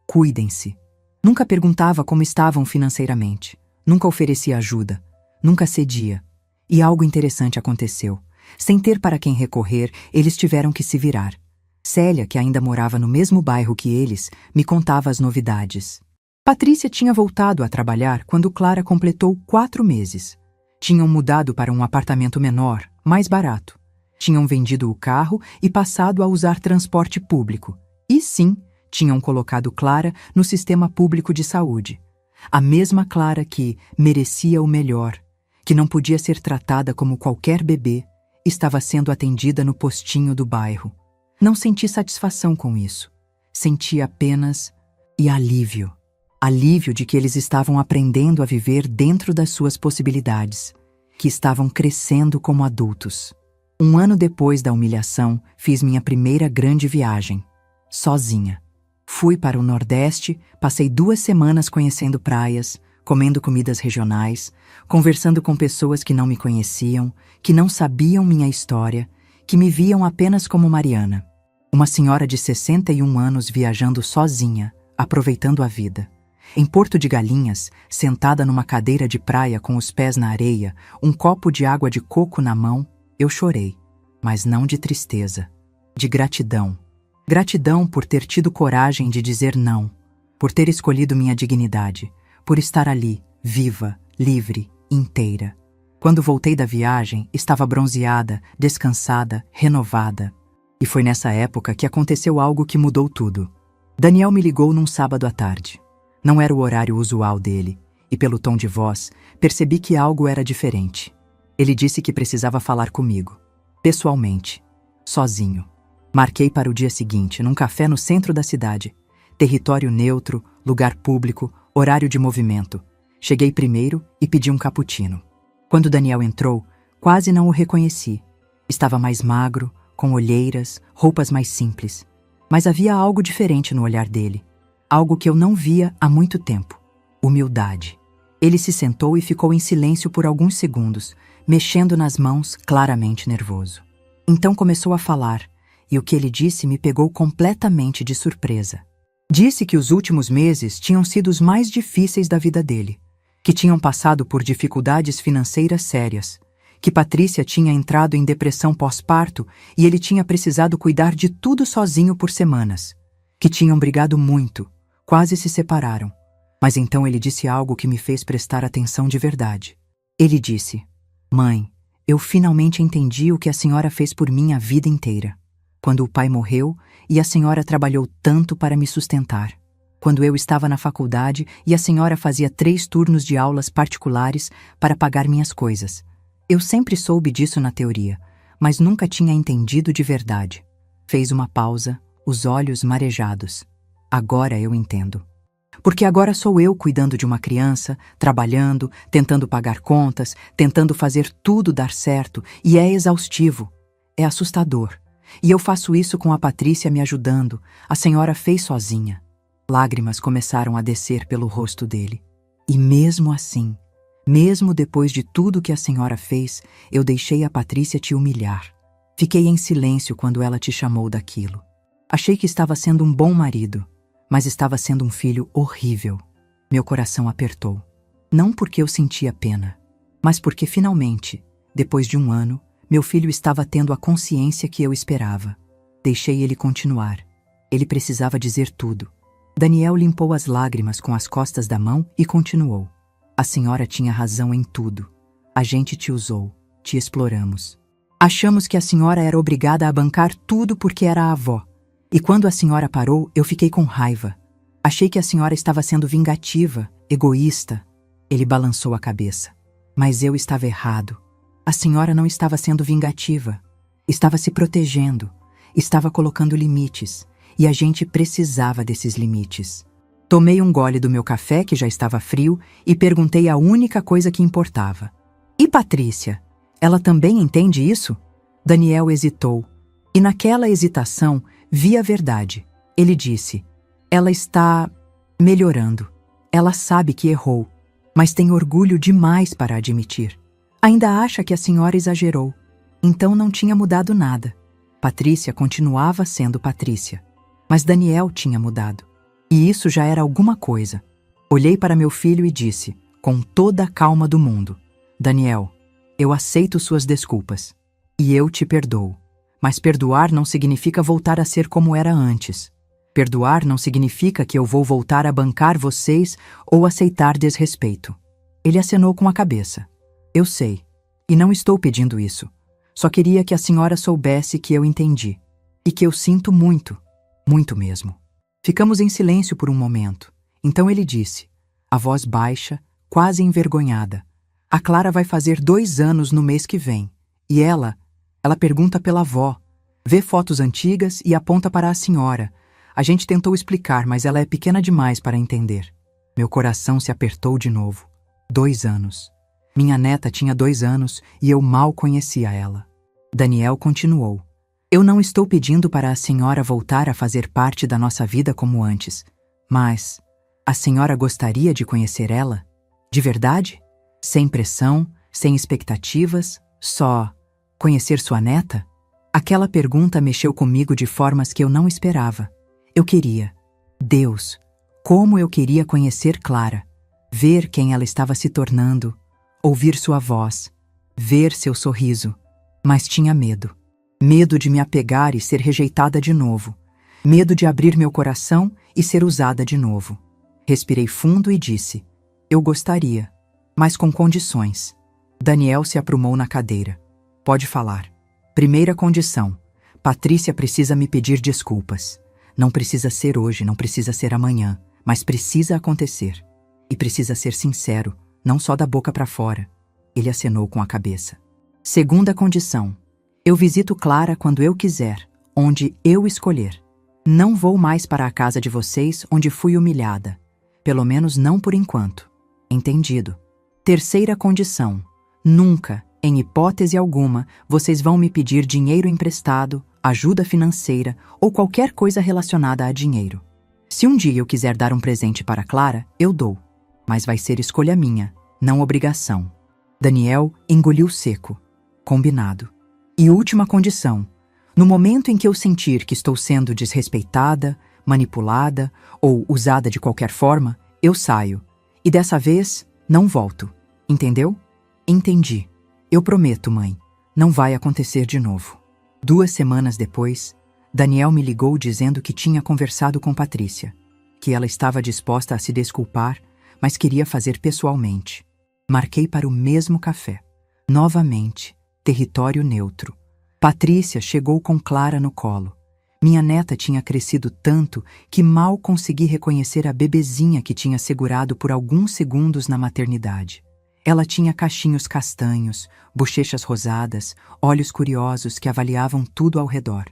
Cuidem-se. Nunca perguntava como estavam financeiramente. Nunca oferecia ajuda. Nunca cedia. E algo interessante aconteceu. Sem ter para quem recorrer, eles tiveram que se virar. Célia, que ainda morava no mesmo bairro que eles, me contava as novidades. Patrícia tinha voltado a trabalhar quando Clara completou 4 meses. Tinham mudado para um apartamento menor, mais barato. Tinham vendido o carro e passado a usar transporte público. E sim, tinham colocado Clara no sistema público de saúde. A mesma Clara que merecia o melhor, que não podia ser tratada como qualquer bebê, estava sendo atendida no postinho do bairro. Não senti satisfação com isso. Senti apenas alívio. Alívio de que eles estavam aprendendo a viver dentro das suas possibilidades, que estavam crescendo como adultos. 1 ano depois da humilhação, fiz minha primeira grande viagem, sozinha. Fui para o Nordeste, passei 2 semanas conhecendo praias, comendo comidas regionais, conversando com pessoas que não me conheciam, que não sabiam minha história, que me viam apenas como Mariana, uma senhora de 61 anos viajando sozinha, aproveitando a vida. Em Porto de Galinhas, sentada numa cadeira de praia com os pés na areia, um copo de água de coco na mão, eu chorei, mas não de tristeza, de gratidão. Gratidão por ter tido coragem de dizer não, por ter escolhido minha dignidade, por estar ali, viva, livre, inteira. Quando voltei da viagem, estava bronzeada, descansada, renovada. E foi nessa época que aconteceu algo que mudou tudo. Daniel me ligou num sábado à tarde. Não era o horário usual dele, e pelo tom de voz, percebi que algo era diferente. Ele disse que precisava falar comigo, pessoalmente, sozinho. Marquei para o dia seguinte, num café no centro da cidade. Território neutro, lugar público, horário de movimento. Cheguei primeiro e pedi um cappuccino. Quando Daniel entrou, quase não o reconheci. Estava mais magro, com olheiras, roupas mais simples. Mas havia algo diferente no olhar dele. Algo que eu não via há muito tempo. Humildade. Ele se sentou e ficou em silêncio por alguns segundos, mexendo nas mãos, claramente nervoso. Então começou a falar, e o que ele disse me pegou completamente de surpresa. Disse que os últimos meses tinham sido os mais difíceis da vida dele, que tinham passado por dificuldades financeiras sérias, que Patrícia tinha entrado em depressão pós-parto e ele tinha precisado cuidar de tudo sozinho por semanas, que tinham brigado muito, quase se separaram. Mas então ele disse algo que me fez prestar atenção de verdade. Ele disse: "Mãe, eu finalmente entendi o que a senhora fez por mim a vida inteira. Quando o pai morreu e a senhora trabalhou tanto para me sustentar. Quando eu estava na faculdade e a senhora fazia 3 turnos de aulas particulares para pagar minhas coisas. Eu sempre soube disso na teoria, mas nunca tinha entendido de verdade." Fez uma pausa, os olhos marejados. "Agora eu entendo. Porque agora sou eu cuidando de uma criança, trabalhando, tentando pagar contas, tentando fazer tudo dar certo, e é exaustivo. É assustador. E eu faço isso com a Patrícia me ajudando. A senhora fez sozinha." Lágrimas começaram a descer pelo rosto dele. "E mesmo assim, mesmo depois de tudo que a senhora fez, eu deixei a Patrícia te humilhar. Fiquei em silêncio quando ela te chamou daquilo. Achei que estava sendo um bom marido, mas estava sendo um filho horrível." Meu coração apertou. Não porque eu sentia pena, mas porque finalmente, depois de 1 ano, meu filho estava tendo a consciência que eu esperava. Deixei ele continuar. Ele precisava dizer tudo. Daniel limpou as lágrimas com as costas da mão e continuou: "A senhora tinha razão em tudo. A gente te usou, te exploramos. Achamos que a senhora era obrigada a bancar tudo porque era a avó. E quando a senhora parou, eu fiquei com raiva. Achei que a senhora estava sendo vingativa, egoísta." Ele balançou a cabeça. "Mas eu estava errado. A senhora não estava sendo vingativa. Estava se protegendo. Estava colocando limites. E a gente precisava desses limites." Tomei um gole do meu café, que já estava frio, e perguntei a única coisa que importava: "E Patrícia? Ela também entende isso?" Daniel hesitou. E naquela hesitação, vi a verdade. Ele disse: "Ela está melhorando. Ela sabe que errou, mas tem orgulho demais para admitir. Ainda acha que a senhora exagerou. Então não tinha mudado nada. Patrícia continuava sendo Patrícia. Mas Daniel tinha mudado. E isso já era alguma coisa." Olhei para meu filho e disse, com toda a calma do mundo: "Daniel, eu aceito suas desculpas. E eu te perdoo. Mas perdoar não significa voltar a ser como era antes. Perdoar não significa que eu vou voltar a bancar vocês ou aceitar desrespeito. Ele acenou com a cabeça. Eu sei. E não estou pedindo isso. Só queria que a senhora soubesse que eu entendi. E que eu sinto muito, muito mesmo. Ficamos em silêncio por um momento. Então ele disse, a voz baixa, quase envergonhada. A Clara vai fazer 2 anos no mês que vem. E ela pergunta pela avó. Vê fotos antigas e aponta para a senhora. A gente tentou explicar, mas ela é pequena demais para entender. Meu coração se apertou de novo. 2 anos. Minha neta tinha 2 anos e eu mal conhecia ela. Daniel continuou. Eu não estou pedindo para a senhora voltar a fazer parte da nossa vida como antes, mas a senhora gostaria de conhecer ela? De verdade? Sem pressão, sem expectativas, só conhecer sua neta? Aquela pergunta mexeu comigo de formas que eu não esperava. Eu queria. Deus, como eu queria conhecer Clara, ver quem ela estava se tornando, ouvir sua voz, ver seu sorriso. Mas tinha medo. Medo de me apegar e ser rejeitada de novo. Medo de abrir meu coração e ser usada de novo. Respirei fundo e disse, eu gostaria, mas com condições. Daniel se aprumou na cadeira. Pode falar. Primeira condição. Patrícia precisa me pedir desculpas. Não precisa ser hoje, não precisa ser amanhã, mas precisa acontecer. E precisa ser sincero, não só da boca para fora. Ele acenou com a cabeça. Segunda condição. Eu visito Clara quando eu quiser, onde eu escolher. Não vou mais para a casa de vocês onde fui humilhada. Pelo menos não por enquanto. Entendido. Terceira condição. Nunca, em hipótese alguma, vocês vão me pedir dinheiro emprestado, ajuda financeira ou qualquer coisa relacionada a dinheiro. Se um dia eu quiser dar um presente para Clara, eu dou. Mas vai ser escolha minha, não obrigação. Daniel engoliu seco. Combinado. E última condição. No momento em que eu sentir que estou sendo desrespeitada, manipulada ou usada de qualquer forma, eu saio. E dessa vez, não volto. Entendeu? Entendi. Eu prometo, mãe. Não vai acontecer de novo. 2 semanas depois, Daniel me ligou dizendo que tinha conversado com Patrícia, que ela estava disposta a se desculpar, mas queria fazer pessoalmente. Marquei para o mesmo café. Novamente, território neutro. Patrícia chegou com Clara no colo. Minha neta tinha crescido tanto que mal consegui reconhecer a bebezinha que tinha segurado por alguns segundos na maternidade. Ela tinha cachinhos castanhos, bochechas rosadas, olhos curiosos que avaliavam tudo ao redor.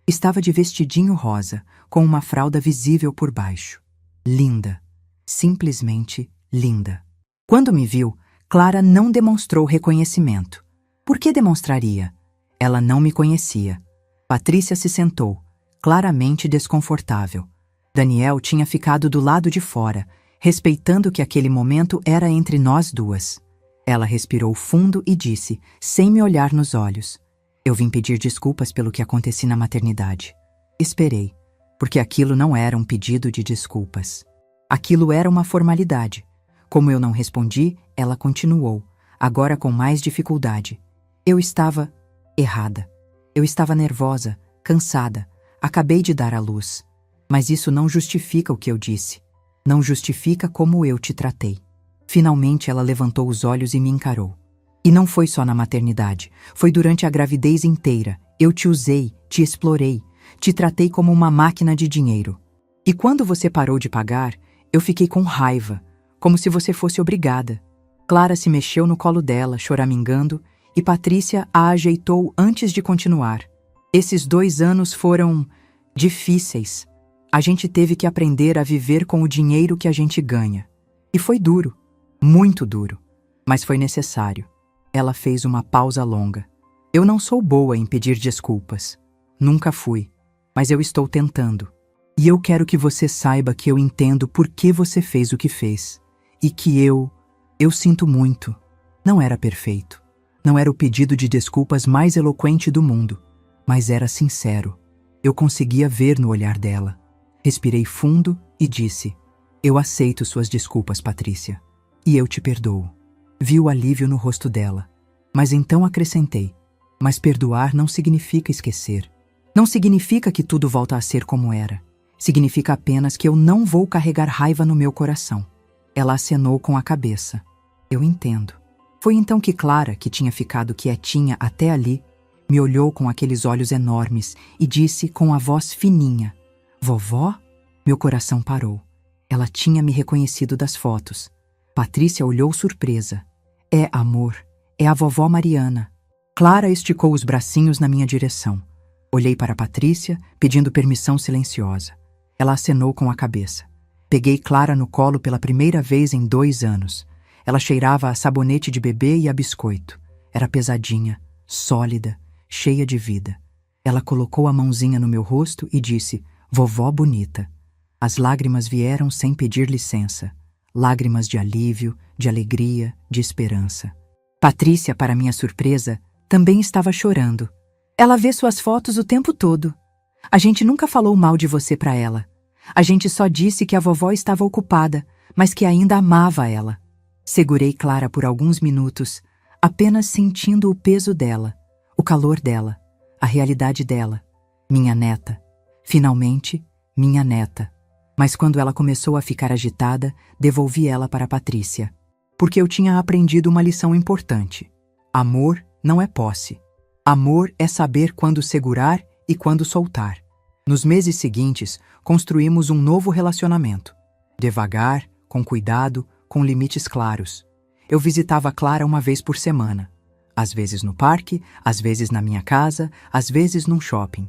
Estava de vestidinho rosa, com uma fralda visível por baixo. Linda. Simplesmente linda. Quando me viu, Clara não demonstrou reconhecimento. Por que demonstraria? Ela não me conhecia. Patrícia se sentou, claramente desconfortável. Daniel tinha ficado do lado de fora, respeitando que aquele momento era entre nós duas. Ela respirou fundo e disse, sem me olhar nos olhos, eu vim pedir desculpas pelo que aconteci na maternidade. Esperei, porque aquilo não era um pedido de desculpas. Aquilo era uma formalidade. Como eu não respondi, ela continuou, agora com mais dificuldade. Eu estava errada. Eu estava nervosa, cansada. Acabei de dar à luz. Mas isso não justifica o que eu disse. Não justifica como eu te tratei. Finalmente ela levantou os olhos e me encarou. E não foi só na maternidade. Foi durante a gravidez inteira. Eu te usei, te explorei, te tratei como uma máquina de dinheiro. E quando você parou de pagar, eu fiquei com raiva, como se você fosse obrigada. Clara se mexeu no colo dela, choramingando, e Patrícia a ajeitou antes de continuar. Esses 2 anos foram difíceis. A gente teve que aprender a viver com o dinheiro que a gente ganha. E foi duro, muito duro, mas foi necessário. Ela fez uma pausa longa. Eu não sou boa em pedir desculpas. Nunca fui, mas eu estou tentando. E eu quero que você saiba que eu entendo por que você fez o que fez. E que eu sinto muito. Não era perfeito. Não era o pedido de desculpas mais eloquente do mundo, mas era sincero. Eu conseguia ver no olhar dela. Respirei fundo e disse, eu aceito suas desculpas, Patrícia. E eu te perdoo. Vi o alívio no rosto dela. Mas então acrescentei, mas perdoar não significa esquecer. Não significa que tudo volta a ser como era. Significa apenas que eu não vou carregar raiva no meu coração. Ela acenou com a cabeça. Eu entendo. Foi então que Clara, que tinha ficado quietinha até ali, me olhou com aqueles olhos enormes e disse com a voz fininha: Vovó? Meu coração parou. Ela tinha me reconhecido das fotos. Patrícia olhou surpresa. É, amor, é a vovó Mariana. Clara esticou os bracinhos na minha direção. Olhei para Patrícia, pedindo permissão silenciosa. Ela acenou com a cabeça. Peguei Clara no colo pela primeira vez em 2 anos. Ela cheirava a sabonete de bebê e a biscoito. Era pesadinha, sólida, cheia de vida. Ela colocou a mãozinha no meu rosto e disse: Vovó bonita. As lágrimas vieram sem pedir licença. Lágrimas de alívio, de alegria, de esperança. Patrícia, para minha surpresa, também estava chorando. Ela vê suas fotos o tempo todo. A gente nunca falou mal de você para ela. A gente só disse que a vovó estava ocupada, mas que ainda amava ela. Segurei Clara por alguns minutos, apenas sentindo o peso dela, o calor dela, a realidade dela. Minha neta. Finalmente, minha neta. Mas quando ela começou a ficar agitada, devolvi ela para Patrícia. Porque eu tinha aprendido uma lição importante. Amor não é posse. Amor é saber quando segurar e quando soltar. Nos meses seguintes, construímos um novo relacionamento. Devagar, com cuidado, com limites claros. Eu visitava Clara uma vez por semana. Às vezes no parque, às vezes na minha casa, às vezes num shopping.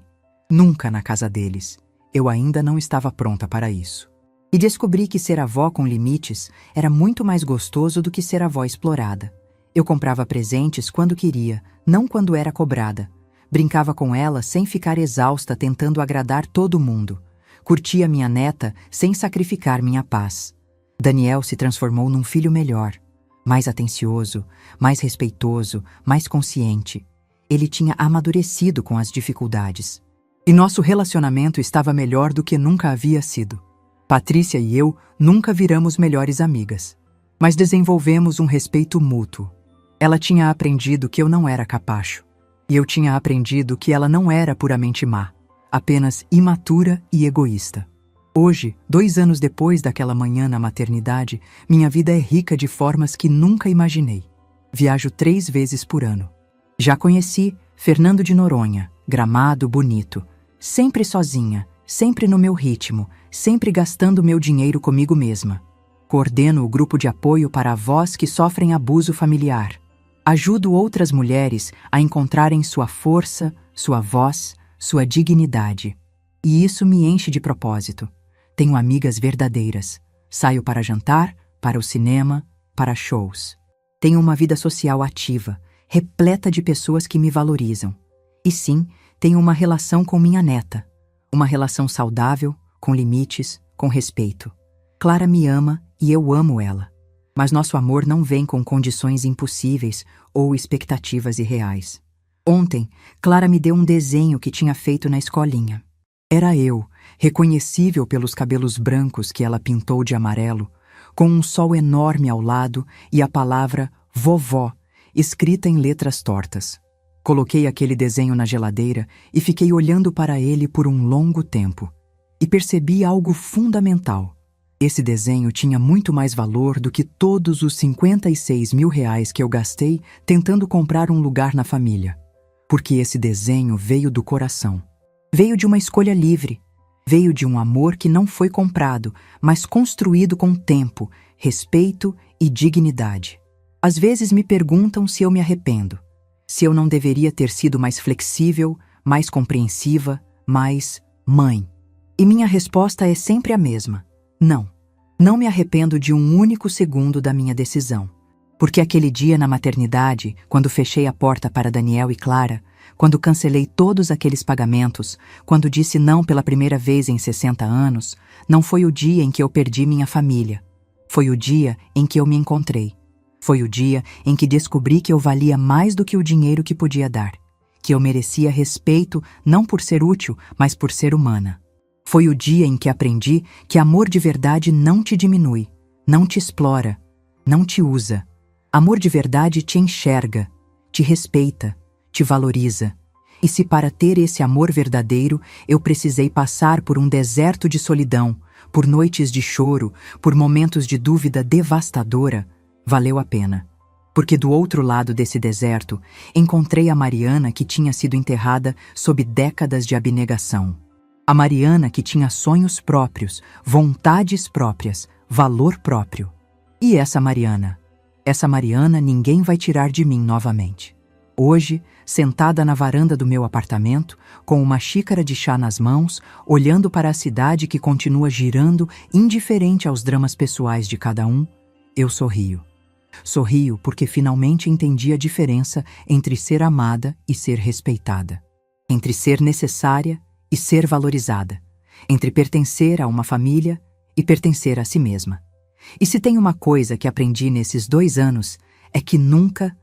Nunca na casa deles. Eu ainda não estava pronta para isso. E descobri que ser avó com limites era muito mais gostoso do que ser avó explorada. Eu comprava presentes quando queria, não quando era cobrada. Brincava com ela sem ficar exausta tentando agradar todo mundo. Curtia minha neta sem sacrificar minha paz. Daniel se transformou num filho melhor, mais atencioso, mais respeitoso, mais consciente. Ele tinha amadurecido com as dificuldades. E nosso relacionamento estava melhor do que nunca havia sido. Patrícia e eu nunca viramos melhores amigas, mas desenvolvemos um respeito mútuo. Ela tinha aprendido que eu não era capacho. E eu tinha aprendido que ela não era puramente má, apenas imatura e egoísta. Hoje, 2 anos depois daquela manhã na maternidade, minha vida é rica de formas que nunca imaginei. Viajo 3 vezes por ano. Já conheci Fernando de Noronha, Gramado bonito, sempre sozinha, sempre no meu ritmo, sempre gastando meu dinheiro comigo mesma. Coordeno o grupo de apoio para avós que sofrem abuso familiar. Ajudo outras mulheres a encontrarem sua força, sua voz, sua dignidade. E isso me enche de propósito. Tenho amigas verdadeiras. Saio para jantar, para o cinema, para shows. Tenho uma vida social ativa, repleta de pessoas que me valorizam. E sim, tenho uma relação com minha neta. Uma relação saudável, com limites, com respeito. Clara me ama e eu amo ela. Mas nosso amor não vem com condições impossíveis ou expectativas irreais. Ontem, Clara me deu um desenho que tinha feito na escolinha. Era eu, reconhecível pelos cabelos brancos que ela pintou de amarelo, com um sol enorme ao lado e a palavra vovó, escrita em letras tortas. Coloquei aquele desenho na geladeira e fiquei olhando para ele por um longo tempo. E percebi algo fundamental. Esse desenho tinha muito mais valor do que todos os 56 mil reais que eu gastei tentando comprar um lugar na família. Porque esse desenho veio do coração. Veio de uma escolha livre. Veio de um amor que não foi comprado, mas construído com tempo, respeito e dignidade. Às vezes me perguntam se eu me arrependo. Se eu não deveria ter sido mais flexível, mais compreensiva, mais mãe. E minha resposta é sempre a mesma. Não me arrependo de um único segundo da minha decisão. Porque aquele dia na maternidade, quando fechei a porta para Daniel e Clara, quando cancelei todos aqueles pagamentos, quando disse não pela primeira vez em 60 anos, não foi o dia em que eu perdi minha família. Foi o dia em que eu me encontrei. Foi o dia em que descobri que eu valia mais do que o dinheiro que podia dar. Que eu merecia respeito não por ser útil, mas por ser humana. Foi o dia em que aprendi que amor de verdade não te diminui, não te explora, não te usa. Amor de verdade te enxerga, te respeita, te valoriza. E se para ter esse amor verdadeiro eu precisei passar por um deserto de solidão, por noites de choro, por momentos de dúvida devastadora, valeu a pena. Porque do outro lado desse deserto encontrei a Mariana que tinha sido enterrada sob décadas de abnegação. A Mariana que tinha sonhos próprios, vontades próprias, valor próprio. E essa Mariana ninguém vai tirar de mim novamente. Hoje, sentada na varanda do meu apartamento, com uma xícara de chá nas mãos, olhando para a cidade que continua girando, indiferente aos dramas pessoais de cada um, eu sorrio. Sorrio porque finalmente entendi a diferença entre ser amada e ser respeitada, entre ser necessária e ser valorizada, entre pertencer a uma família e pertencer a si mesma. E se tem uma coisa que aprendi nesses 2 anos, é que nunca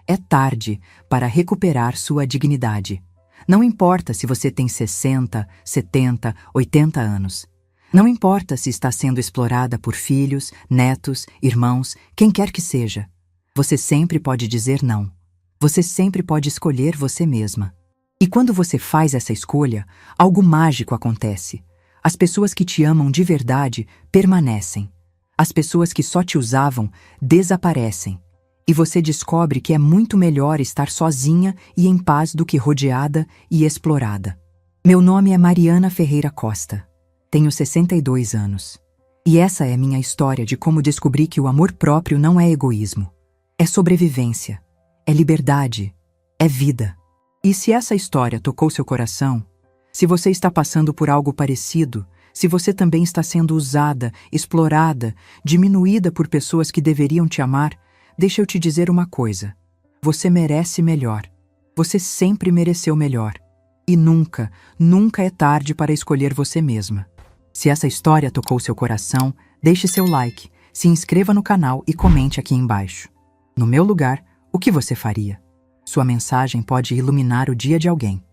é tarde para recuperar sua dignidade. Não importa se você tem 60, 70, 80 anos. Não importa se está sendo explorada por filhos, netos, irmãos, quem quer que seja. Você sempre pode dizer não. Você sempre pode escolher você mesma. E quando você faz essa escolha, algo mágico acontece. As pessoas que te amam de verdade permanecem. As pessoas que só te usavam desaparecem. E você descobre que é muito melhor estar sozinha e em paz do que rodeada e explorada. Meu nome é Mariana Ferreira Costa. Tenho 62 anos. E essa é minha história de como descobri que o amor próprio não é egoísmo. É sobrevivência. É liberdade. É vida. E se essa história tocou seu coração, se você está passando por algo parecido, se você também está sendo usada, explorada, diminuída por pessoas que deveriam te amar, deixa eu te dizer uma coisa. Você merece melhor. Você sempre mereceu melhor. E nunca é tarde para escolher você mesma. Se essa história tocou seu coração, deixe seu like, se inscreva no canal e comente aqui embaixo. No meu lugar, o que você faria? Sua mensagem pode iluminar o dia de alguém.